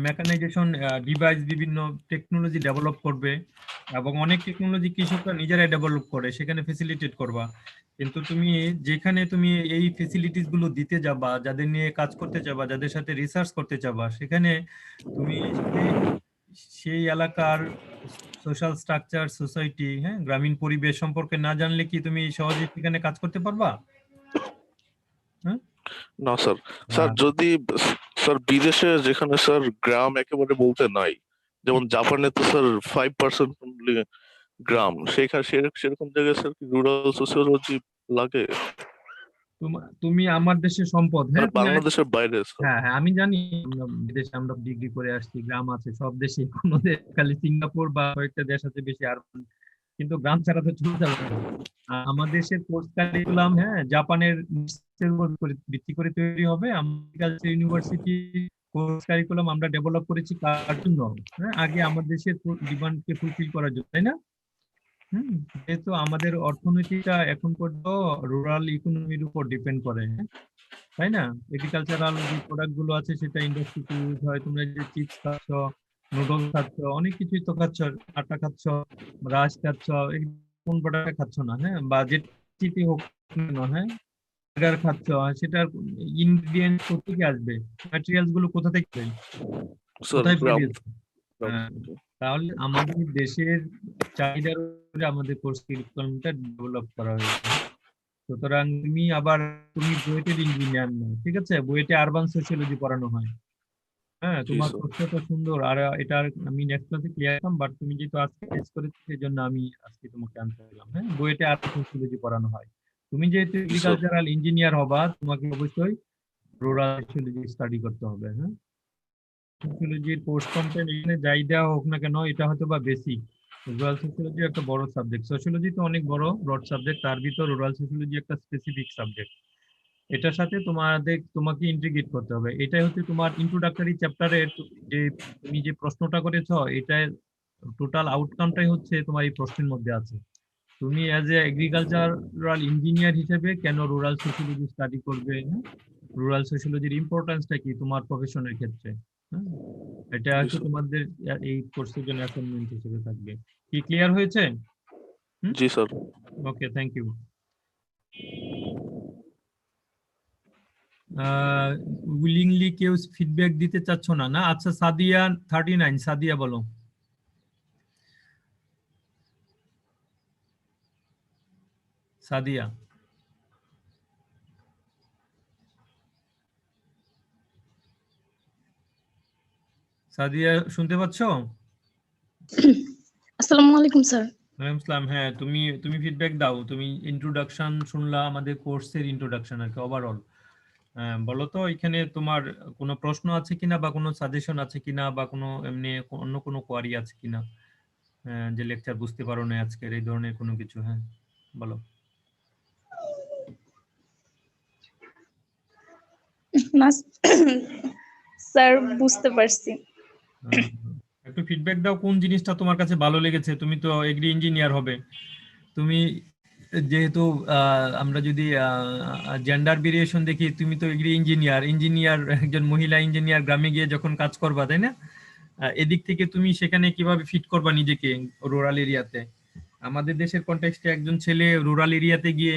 mechanization device, বিভিন্ন টেকনোলজি ডেভেলপ করবে, এবং অনেক টেকনোলজি কৃষকরা নিজেরাই ডেভেলপ করে, সেখানে ফেসিলিটেট করবা। কিন্তু তুমি যেখানে তুমি এই ফেসিলিটিস গুলো দিতে যাবা, যাদের নিয়ে কাজ করতে যাবা, যাদের সাথে রিসার্চ করতে যাবা, সেখানে তুমি সেই এলাকার সোশ্যাল স্ট্রাকচার, সোসাইটি, হ্যাঁ গ্রামীণ পরিবেশ সম্পর্কে না জানলে কি তুমি সহজে সেখানে কাজ করতে পারবা? না স্যার, স্যার আর যদি স্যার বিদেশে যেখানে স্যার গ্রাম একেবারে বলতে নাই, যেমন জাপানে তো স্যার 5% গ্রাম, সেখানে সেরকম জায়গায় স্যার কি রুরাল সোসিওলজি লাগে? তুমি আমার দেশের সম্পদ, মানে হ্যাঁ তুমি বাংলাদেশের বাইরে স্যার। হ্যাঁ হ্যাঁ আমি জানি, আমরা বিদেশে আমরা ডিগ্রি করে আসছি, গ্রাম আছে সব দেশে, কোনো দেশ খালি সিঙ্গাপুর বা কয়েকটা দেশ আছে বেশি আর, কিন্তু গ্রাম ছাড়া তো চলে যাবে না। আমার দেশের কোর্স কারিকুলাম হ্যাঁ জাপানের নিশ্চয়ের উপর ভিত্তি করে তৈরি হবে। আমাদের ইউনিভার্সিটি কোর্স কারিকুলাম আমরা ডেভেলপ করেছি কার জন্য? হ্যাঁ আগে আমার দেশের ডিমান্ডকে ফুলফিল করার জন্য, তাই না? যেহেতু আমাদের অর্থনীতিটা এখন পর্যন্ত রুরাল ইকোনমির উপর ডিপেন্ড করে, হ্যাঁ তাই না? এগ্রিকালচারাল যে প্রোডাক্ট গুলো আছে সেটা ইন্ডাস্ট্রিতে ইউজ হয়। তোমরা যে চিপস খাচ্ছ, নুডলস খাচ্ছ, অনেক কিছুই তো খাচ্ছ, আটা খাচ্ছ, রাইস খাচ্ছ, কোন প্রোডাক্ট খাচ্ছ না, হ্যাঁ বা যেটি হোক না কেন, হ্যাঁ বার্গার খাচ্ছ, সেটার ইনগ্রিডিয়েন্ট কোথা থেকে আসবে, ম্যাটেরিয়ালস গুলো কোথা থেকে আসবে? স্যার কোথায় গ্রাম পরিবেশ? তাহলে আমাদের দেশের চাহিদার উপরে আমাদের কোর্স কারিকুলামটা ডেভেলপ করা হয়েছে। সুতরাং তুমি বুয়েটের ইঞ্জিনিয়ার না, ঠিক আছে? বুয়েটে আরবান সোশিওলজি পড়ানো হয়। হ্যাঁ জি তোমার স্যার। কোর্সটা সুন্দর, আর এটা আমি নেক্সট ক্লাসে ক্লিয়ার করলাম, বাট তুমি যেহেতু আজকে টেস্ট করেছো সেই জন্য আমি আজকে তোমাকে আনসার দিলাম। হ্যাঁ বুয়েটে আরবান সোশিওলজি পড়ানো হয়। তুমি যেহেতু জি স্যার। এগ্রিকালচারাল ইঞ্জিনিয়ার হবা, তোমাকে অবশ্যই রুরাল সোশিওলজি স্টাডি করতে হবে। হ্যাঁ সোশিওলজির কোর্স কন্টেন্ট এখানে যাই দেওয়া হোক না কেন, এটা হয়তো বা বেসিক। রুরাল সোশিওলজি একটা বড় সাবজেক্ট, সোশিওলজি তো অনেক বড় ব্রড সাবজেক্ট, তার ভিতর রুরাল সোশিওলজি একটা স্পেসিফিক সাবজেক্ট। এটার সাথে তোমাকে ইন্টিগ্রেট করতে হবে। এটাই হচ্ছে তোমার ইন্ট্রোডাক্টরি চ্যাপ্টারের যে তুমি যে প্রশ্নটা করেছ, এটা টোটাল আউটকামটাই হচ্ছে তোমার এই প্রশ্নের মধ্যে আছে। তুমি অ্যাজ এ এগ্রিকালচারাল ইঞ্জিনিয়ার হিসেবে কেন রুরাল সোশিওলজি স্টাডি করবে, রুরাল সোশিওলজির ইম্পর্টেন্সটা কি তোমার প্রফেশনের ক্ষেত্রে। হ্যাঁ এটা জি হচ্ছে স্যার। তোমাদের এই কোর্সের জন্য অ্যাসাইনমেন্ট হিসেবে থাকবে। কি ক্লিয়ার হয়েছে? জি sir. Okay, thank you. Willingly কেউ ফিডব্যাক দিতে চাচ্ছ না, না? আচ্ছা সাদিয়া 39, সাদিয়া বলো। সাদিয়া, সাদিয়া শুনতে পাচ্ছ? আসসালামু আলাইকুম স্যার। ওয়ালাইকুম আসসালাম। হ্যাঁ তুমি তুমি ফিডব্যাক দাও। তুমি ইন্ট্রোডাকশন শুনলা, আমাদের কোর্সের ইন্ট্রোডাকশন আর কি ওভারঅল। বলো তো এখানে তোমার কোনো প্রশ্ন আছে কিনা, বা কোনো সাজেশন আছে কিনা, বা কোনো এমনি অন্য কোনো কোয়ারি আছে কিনা, যে লেকচার বুঝতে পারো না আজকের, এই ধরনের কোনো কিছু? হ্যাঁ বলো। না স্যার, বুঝতে পারছি। আহ, একটু ফিডব্যাক দাও কোন জিনিসটা তোমার কাছে ভালো লেগেছে। তুমি তো এগ্রি ইঞ্জিনিয়ার হবে, তুমি যেহেতু আমরা যদি জেন্ডার ভেরিয়েশন দেখি, তুমি তো এগ্রি ইঞ্জিনিয়ার একজন মহিলা ইঞ্জিনিয়ার গ্রামে গিয়ে যখন কাজ করবা, তাই না? এদিক থেকে তুমি সেখানে কিভাবে ফিট করবা নিজেকে রুরাল এরিয়াতে? আমাদের দেশের কনটেক্সটে একজন ছেলে রুরাল এরিয়াতে গিয়ে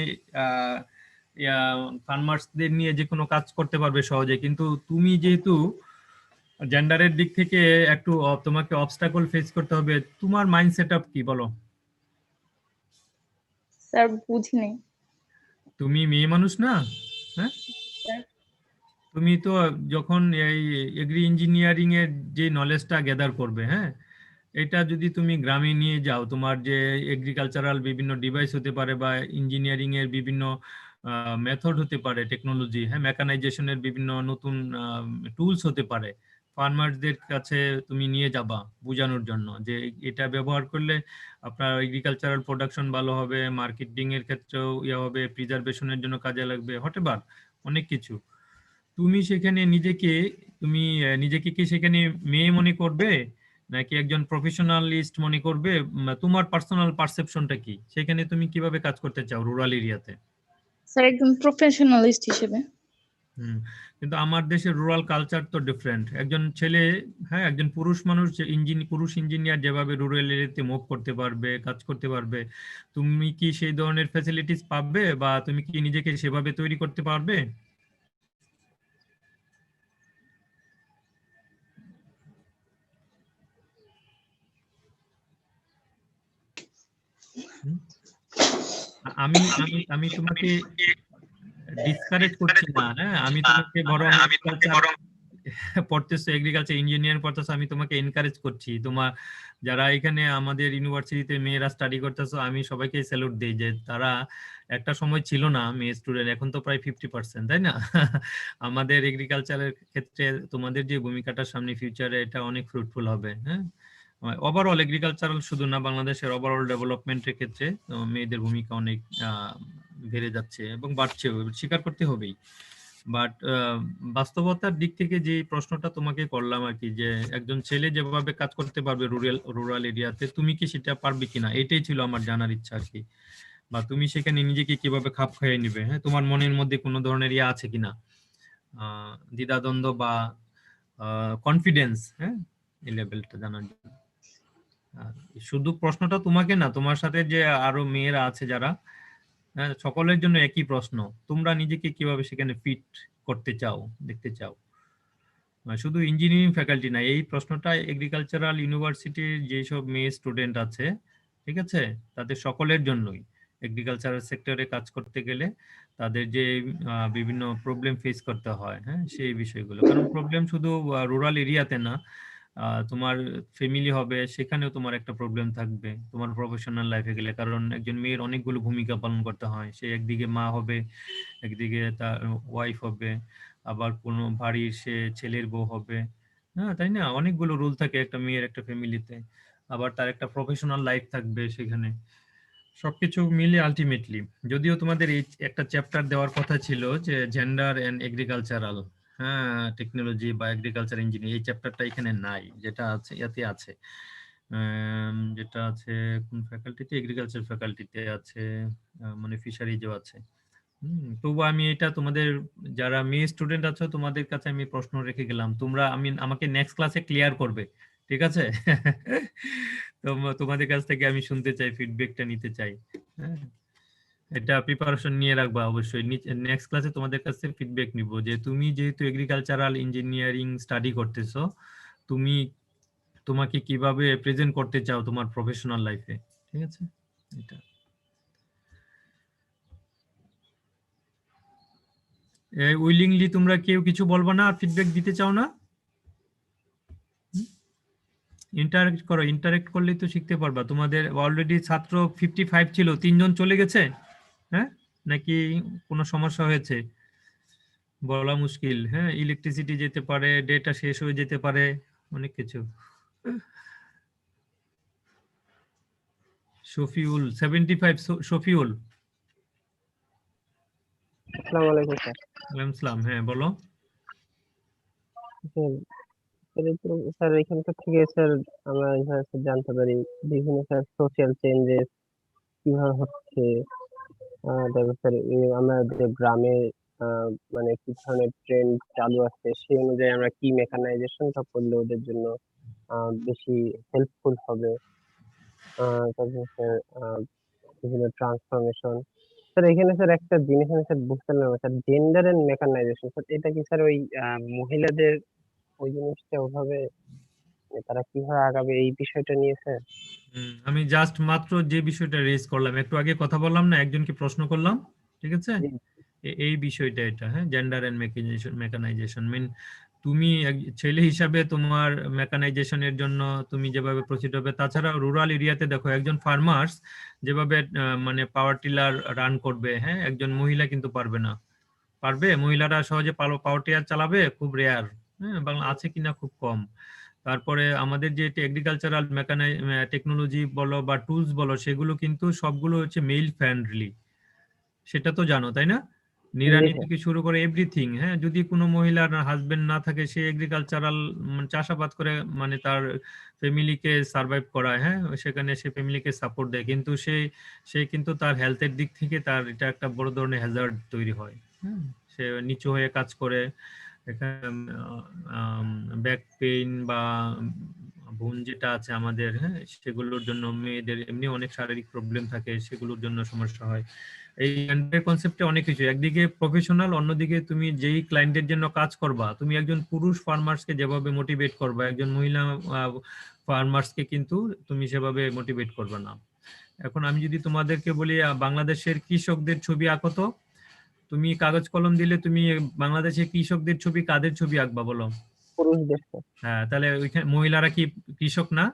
ফার্মার্সদের নিয়ে যে কোনো কাজ করতে পারবে সহজে, কিন্তু তুমি যেহেতু জেন্ডারের দিক থেকে একটু তোমাকে অবস্টাকল ফেস করতে হবে। তোমার মাইন্ড সেট আপ কি বলো? স্যার বুঝিনি। তুমি মেয়ে মানুষ না? হ্যাঁ স্যার তুমি তো যখন এই এগ্রি ইঞ্জিনিয়ারিং এর যে নলেজটা গ্যাদার করবে, হ্যাঁ এটা যদি তুমি গ্রামে নিয়ে যাও, তোমার যে এগ্রিকালচারাল বিভিন্ন ডিভাইস হতে পারে, বা ইঞ্জিনিয়ারিং এর বিভিন্ন মেথড হতে পারে, টেকনোলজি, হ্যাঁ মেকানাইজেশনের বিভিন্ন নতুন টুলস হতে পারে, ফার্মারদের কাছে তুমি নিয়ে যাবা বোঝানোর জন্য যে এটা ব্যবহার করলে আপনার এগ্রিকালচারাল প্রোডাকশন ভালো হবে, মার্কেটিং এর ক্ষেত্রেও ইয়ে হবে, প্রিজার্ভেশনের জন্য কাজে লাগবে, হতেবার অনেক কিছু। তুমি সেখানে নিজেকে কি সেখানে মেয়ে মনে করবে, নাকি একজন প্রফেশনালিস্ট মনে করবে? তোমার পার্সোনাল পারসেপশনটা কি? সেখানে তুমি কিভাবে কাজ করতে চাও রুরাল এরিয়াতে? স্যার একদম প্রফেশনালিস্ট হিসেবে। হুম কিন্তু আমার দেশের রুরাল কালচার তো ডিফারেন্ট। একজন ছেলে, হ্যাঁ একজন পুরুষ মানুষ, পুরুষ ইঞ্জিনিয়ার যেভাবে রুরাল এরিয়াতে মুভ করতে পারবে, কাজ করতে পারবে, তুমি কি সেই ধরনের ফ্যাসিলিটিস পাবে, বা তুমি কি নিজেকে সেভাবে তৈরি করতে পারবে? হুম? আমি আমি আমি তোমাকে ডিসকারেজ করছি না, হ্যাঁ আমি তোমাকে বরং পড়তেছো, এগ্রিকালচার ইঞ্জিনিয়ার পড়তেছো, আমি তোমাকে এনকারেজ করছি। তোমার যারা এখানে আমাদের ইউনিভার্সিটিতে মেয়েরা স্টাডি করতেছো, আমি সবাইকে স্যালুট দিই যে তারা একটা সময় ছিল না মেয়ে স্টুডেন্ট, এখন তো প্রায় 50%, তাই না? আমাদের এগ্রিকালচারের ক্ষেত্রে তোমাদের যে ভূমিকাটা সামনে ফিউচারে, এটা অনেক ফ্রুটফুল হবে। হ্যাঁ, ওভারঅল এগ্রিকালচারাল শুধু না, বাংলাদেশের ওভারঅল ডেভেলপমেন্টের ক্ষেত্রে মেয়েদের ভূমিকা অনেক বেড়ে যাচ্ছে এবং বাড়ছেও, স্বীকার করতে হবেই। বাট বাস্তবতার দিক থেকে যে প্রশ্নটা তোমাকে করলাম আর কি, যে একজন ছেলে যেভাবে কাজ করতে পারবে রুরাল এরিয়াতে, তুমি কি সেটা পারবে কিনা, এটাই ছিল আমার জানার ইচ্ছা আর কি। বা তুমি সেখানে নিজেকে কিভাবে খাপ খাইয়ে নিবে, হ্যাঁ, তোমার মনের মধ্যে কোনো ধরনের ইয়ে আছে কিনা, দ্বিধাদ্বন্দ্ব বা কনফিডেন্স, হ্যাঁ, এই লেভেলটা জানার জন্য। আর শুধু প্রশ্নটা তোমাকে না, তোমার সাথে যে আরো মেয়েরা আছে যারা, হ্যাঁ, সকলের জন্য একই প্রশ্ন, তোমরা নিজেকে কিভাবে সেখানে ফিট করতে চাও, দেখতে চাও। শুধু ইঞ্জিনিয়ারিং ফ্যাকাল্টি না, এই প্রশ্নটা এগ্রিকালচারাল ইউনিভার্সিটির যেসব মেয়ে স্টুডেন্ট আছে, ঠিক আছে, তাদের সকলের জন্যই। এগ্রিকালচারাল সেক্টরে কাজ করতে গেলে তাদের যে বিভিন্ন প্রবলেম ফেস করতে হয়, হ্যাঁ, সেই বিষয়গুলো। কারণ প্রবলেম শুধু রুরাল এরিয়াতে না, তোমার ফ্যামিলি হবে, সেখানেও তোমার একটা প্রবলেম থাকবে তোমার প্রফেশনাল লাইফে গেলে। কারণ একজন মেয়ের অনেকগুলো ভূমিকা পালন করতে হয়, সে একদিকে মা হবে, একদিকে তার ওয়াইফ হবে, আবার কোনো বাড়ির সে ছেলের বউ হবে, হ্যাঁ, তাই না? অনেকগুলো রুল থাকে একটা মেয়ের একটা ফ্যামিলিতে, আবার তার একটা প্রফেশনাল লাইফ থাকবে সেখানে। সবকিছু মিলে আলটিমেটলি, যদিও তোমাদের এই একটা চ্যাপ্টার দেওয়ার কথা ছিল যে জেন্ডার এন্ড এগ্রিকালচারাল, হ্যাঁ, টেকনোলজি বা এগ্রিকালচার ইঞ্জিনিয়ারিং, এই চ্যাপ্টারটা এখানে নাই, যেটা আছে ইয়াতে আছে, যেটা আছে কোন ফ্যাকাল্টিতে, এগ্রিকালচার ফ্যাকাল্টিতে আছে, মানে ফিশারিজও আছে। তবু আমি এটা তোমাদের যারা মেয়ে স্টুডেন্ট আছো তোমাদের কাছে আমি প্রশ্ন রেখে গেলাম, তোমরা আমাকে নেক্সট ক্লাসে ক্লিয়ার করবে, ঠিক আছে? তোমাদের কাছ থেকে আমি শুনতে চাই, ফিডব্যাকটা নিতে চাই, হ্যাঁ, এটা প্রিপারেশন নিয়ে রাখবা অবশ্যই। নেক্সট ক্লাসে তোমাদের কাছে ফিডব্যাক নিব যে তুমি যেহেতু এগ্রিকালচারাল ইঞ্জিনিয়ারিং স্টাডি করতেছো, তুমি তোমাকে কিভাবে প্রেজেন্ট করতে চাও তোমার প্রফেশনাল লাইফে, ঠিক আছে? এটা উইলিংলি তোমরা কেউ কিছু বলবো না, ফিডব্যাক দিতে চাও না? ইন্টারেক্ট করো, ইন্টারেক্ট করলেই তো শিখতে পারবা। তোমাদের অলরেডি ছাত্র 55 ছিল, 3 জন চলে গেছে, হ্যাঁ, নাকি কোনো সমস্যা হয়েছে? বলা মুশকিল, হ্যাঁ, ইলেকট্রিসিটি যেতে পারে, ডেটা শেষ হয়ে যেতে পারে, অনেক কিছু। শফিউল 75, শফিউল। আসসালামু আলাইকুম স্যার। ওয়ালাইকুম আসসালাম, হ্যাঁ বলো। স্যার এখানকার থেকে স্যার আমরা এখানে স্যার জানতে পারি বিভিন্ন স্যার সোশ্যাল চেঞ্জেস কিভাবে হচ্ছে। তারপর স্যার আমাদের গ্রামে মানে কি ধরনের ট্রেন্ড চালু আছে, সেই অনুযায়ী আমরা কি মেকানাইজেশনটা করলে ওদের জন্য বেশি হেল্পফুল হবে। তারপর স্যার বিভিন্ন ট্রান্সফরমেশন। স্যার এখানে স্যার একটা জিনিস আমি স্যার বুঝতে পারলাম sir, gender and mechanisation, sir এটা কি স্যার ওই মহিলাদের ওই জিনিসটা ওভাবে তারা কিভাবে আগাবে এই বিষয়টা নিয়ে স্যার? আমি জাস্ট মাত্র যে বিষয়টা রেজ করলাম, একটু আগে কথা বললাম না, একজনকে প্রশ্ন করলাম, ঠিক আছে, এই বিষয়টা এটা, হ্যাঁ, জেন্ডার এন্ড মেকানাইজেশন মিন তুমি ছেলে হিসাবে তোমার মেকানাইজেশনের জন্য তুমি যেভাবে প্রসিড হবে। তাছাড়া রুরাল এরিয়াতে দেখো, একজন ফার্মার্স যেভাবে মানে পাওয়ার টিলার রান করবে, হ্যাঁ, একজন মহিলা কিন্তু পারবে না। পারবে? মহিলারা সহজে পাওয়ার টিলার চালাবে? খুব রেয়ার, হ্যাঁ, বাংলা আছে কিনা খুব কম। তারপরে আমাদের যে এগ্রিকালচারাল টেকনোলজি বলো বা টুলস বলো, সেগুলো কিন্তু সবগুলো হচ্ছে মেল ফ্রেন্ডলি, সেটা তো জানো, তাই না? নিড়ানি থেকে শুরু করে এভরিথিং, হ্যাঁ, যদি কোনো মহিলার হাজবেন্ড না থাকে, সে এগ্রিকালচারাল চাষাবাদ করে মানে তার ফ্যামিলিকে সার্ভাইভ করায়, হ্যাঁ, সেখানে সে ফ্যামিলিকে সাপোর্ট দেয়, কিন্তু সে কিন্তু তার হেলথের দিক থেকে তার এটা একটা বড় ধরনের হ্যাজার্ড তৈরি হয়, হ্যাঁ, সে নিচু হয়ে কাজ করে, ব্যাক পেইন বা বোন যেটা আছে আমাদের, হ্যাঁ, সেগুলোর জন্য মেয়েদের এমনি অনেক শারীরিক প্রবলেম থাকে, সেগুলোর জন্য সমস্যা হয়। এই কনসেপ্টে অনেক কিছু, একদিকে প্রফেশনাল, অন্যদিকে তুমি যেই ক্লায়েন্টের জন্য কাজ করবা, তুমি একজন পুরুষ ফার্মার্সকে যেভাবে মোটিভেট করবা, একজন মহিলা ফার্মার্সকে কিন্তু তুমি সেভাবে মোটিভেট করবে না। এখন আমি যদি তোমাদেরকে বলি বাংলাদেশের কৃষকদের ছবি আঁকো তো, তুমি কাগজ কলম দিলে তুমি বাংলাদেশের কৃষকদের ছবি কাদের ছবি আঁকবা বলো? পুরুষদের স্যার। হ্যাঁ, তাহলে ওইখানে মহিলারা কি কৃষক না?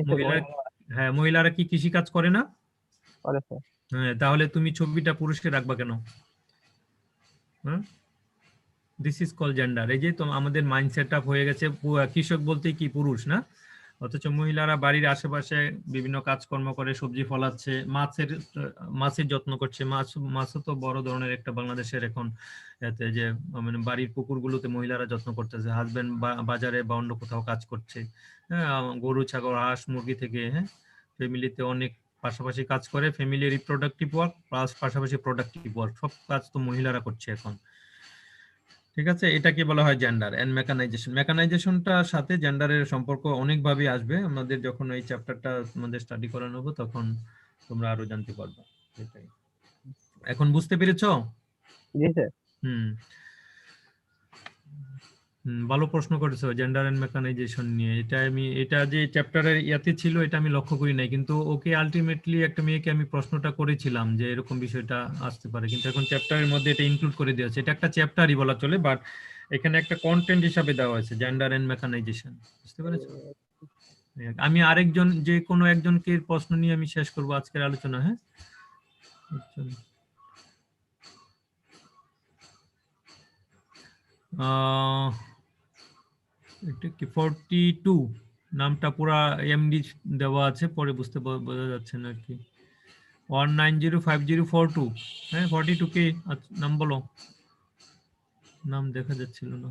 মহিলারা, হ্যাঁ মহিলারা কি কৃষি কাজ করে না? করে স্যার। হ্যাঁ, তাহলে তুমি ছবিটা পুরুষকে রাখবা কেন? হ্যাঁ, দিস ইজ কল জেন্ডার। এই যে তো আমাদের মাইন্ড সেট আপ হয়ে গেছে, কৃষক বলতে কি পুরুষ না, অথচ মহিলারা বাড়ির আশেপাশে বিভিন্ন কাজকর্ম করে, সবজি ফলাচ্ছে, মাছের যত্ন করছে। মাছও তো বড় ধরনের একটা বাংলাদেশের এখন এতে যে মানে বাড়ির পুকুরগুলোতে মহিলারা যত্ন করতেছে, হাজবেন্ড বাজারে বা অন্য কোথাও কাজ করছে। হ্যাঁ, গরু ছাগল হাঁস মুরগি থেকে, হ্যাঁ ফ্যামিলিতে অনেক পাশাপাশি কাজ করে, ফ্যামিলি রিপ্রোডাক্টিভ ওয়ার্ক প্লাস পাশাপাশি প্রোডাক্টিভ ওয়ার্ক, সব কাজ তো মহিলারা করছে এখন। ঠিক আছে, এটাকে বলা হয় জেন্ডার এন্ড মেকানাইজেশন। মেকানাইজেশনটার সাথে জেন্ডারের সম্পর্ক অনেকভাবে আসবে, আমাদের যখন এই চ্যাপ্টারটা তোমাদের স্টাডি করানো হবে তখন তোমরা আরো জানতে পারবে। এটাই, এখন বুঝতে পেরেছো? জি স্যার। হুম, ভালো প্রশ্ন করেছো জেন্ডার এন্ড মেকানাইজেশন নিয়ে। এটা যে চ্যাপ্টারের ইয়াতে ছিল এটা আমি লক্ষ্য করি নাই, কিন্তু ওকে আলটিমেটলি একটা মেয়েকে আমি প্রশ্নটা করেছিলাম যে এরকম বিষয়টা আসতে পারে, কিন্তু এখন চ্যাপ্টারের মধ্যে এটা ইনক্লুড করে দেওয়া হয়েছে। এটা একটা চ্যাপ্টারই বলা চলে, বাট এখানে একটা কন্টেন্ট হিসাবে দেওয়া হয়েছে জেন্ডার এন্ড মেকানাইজেশন। বুঝতে পেরেছো? আমি আরেকজন যে কোনো একজনকে প্রশ্ন নিয়ে আমি শেষ করব আজকের আলোচনা। হ্যাঁ, এটা কি 42 নামটা পুরা এমডি দেওয়া আছে, পরে বোঝা যাচ্ছে না কি। 1905042, হ্যাঁ 42 কে নাম বলো, নাম দেখা যাচ্ছিল না।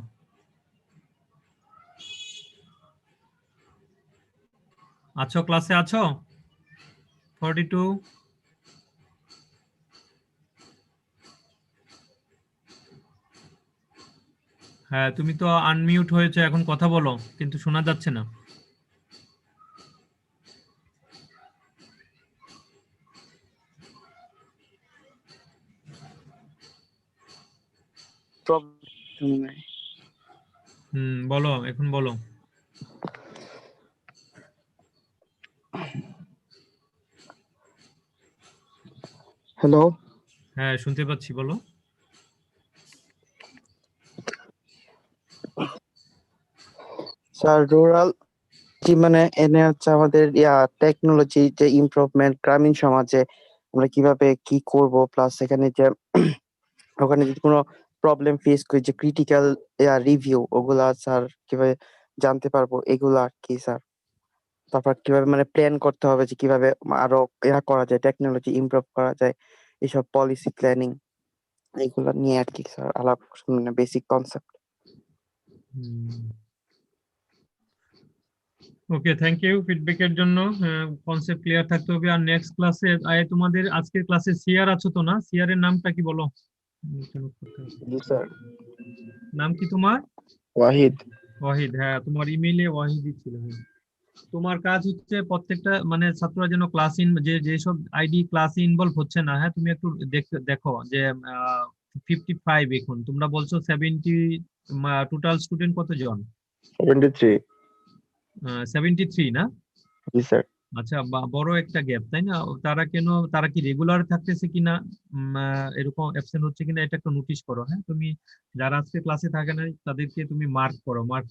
আছো, ক্লাসে আছো? 42, হ্যাঁ তুমি তো আনমিউট হয়েছে, এখন কথা বলো কিন্তু শোনা যাচ্ছে না। বলো, এখন বলো। হ্যালো, হ্যাঁ শুনতে পাচ্ছি, বলো। স্যার রুরাল মানে এনে হচ্ছে আমাদের টেকনোলজি যে ইমপ্রুভমেন্ট গ্রামীণ সমাজে আমরা কিভাবে কি করব, প্লাস এখানে যে ওখানে যদি কোনো প্রবলেম ফেস করি যে ক্রিটিক্যাল রিভিউ ওগুলা স্যার কিভাবে জানতে পারবো এগুলা আর কি স্যার। তারপর কিভাবে মানে প্ল্যান করতে হবে যে কিভাবে আরো করা যায়, টেকনোলজি ইমপ্রুভ করা যায়, এইসব পলিসি প্ল্যানিং এগুলো নিয়ে আর কি স্যার আলাপ, মানে basic concept. Okay, thank you ফিডব্যাকের জন্য। কনসেপ্ট ক্লিয়ার থাকতে হবে। আর নেক্সট ক্লাসে তোমাদের আজকের ক্লাসে সিআর আছো তো না? সিআর এর নামটা কি বলো? জি স্যার। নাম কি তোমার? ওয়াহিদ। ওয়াহিদ, হ্যাঁ তোমার ইমেইলে ওয়াহিদই ছিল। হ্যাঁ, তোমার কাজ হচ্ছে প্রত্যেকটা মানে ছাত্ররা যেন ক্লাস যেসব আইডি ক্লাসে ইনভলভ হচ্ছে না, হ্যাঁ তুমি একটু দেখো যে 55 এখন তোমরা বলছো 70, টোটাল স্টুডেন্ট কতজন? 73। 73 না? জি স্যার। আচ্ছা, বড় একটা গ্যাপ তাই না? তারা কি রেগুলার থাকতেছে কিনা, এরকম অ্যাবসেন্ট হচ্ছে কিনা, এটা একটু নোটিশ করো। হ্যাঁ, তুমি যারা আজকে ক্লাসে থাকে না তাদেরকে তুমি মার্ক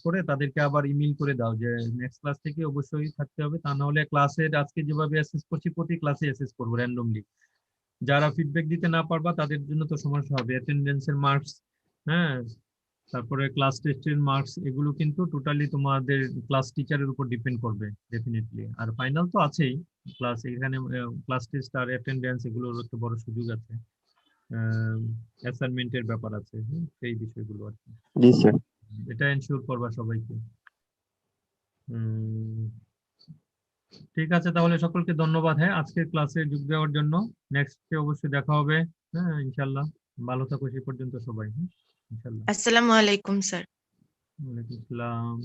করে তাদেরকে আবার ইমেল করে দাও যে নেক্সট ক্লাস থেকে অবশ্যই থাকতে হবে, তা না হলে ক্লাসের আজকে যেভাবে অ্যাসেস করছি প্রতি ক্লাসে অ্যাসেস করবো র্যান্ডমলি। যারা ফিডব্যাক দিতে না পারবা তাদের জন্য তো সমস্যা হবে, অ্যাটেন্ডেন্সের মার্কস, হ্যাঁ তারপরে ক্লাস টেস্টের মার্কস, এগুলো কিন্তু টোটালি তোমাদের ক্লাস টিচারের উপর ডিপেন্ড করবে ডেফিনেটলি। আর ফাইনাল তো আছেই, ক্লাস এখানে ক্লাস টেস্ট আর অ্যাটেন্ডেন্স এগুলোর একটা বড় সুযোগ আছে, অ্যাসাইনমেন্টের ব্যাপার আছে, সেই বিষয়গুলো আর কি। জি স্যার। এটা এনশিওর করবা সবাইকে। ঠিক আছে, তাহলে সকলকে ধন্যবাদ হ্যাঁ আজকের ক্লাসে যোগ দেওয়ার জন্য। নেক্সটে অবশ্যই দেখা হবে, হ্যাঁ ইনশাল্লাহ। ভালো থাকো সে পর্যন্ত সবাই, হ্যাঁ ইনশাল্লাহ। আসসালামু আলাইকুম স্যার। ওয়ালাইকুম আসসালাম।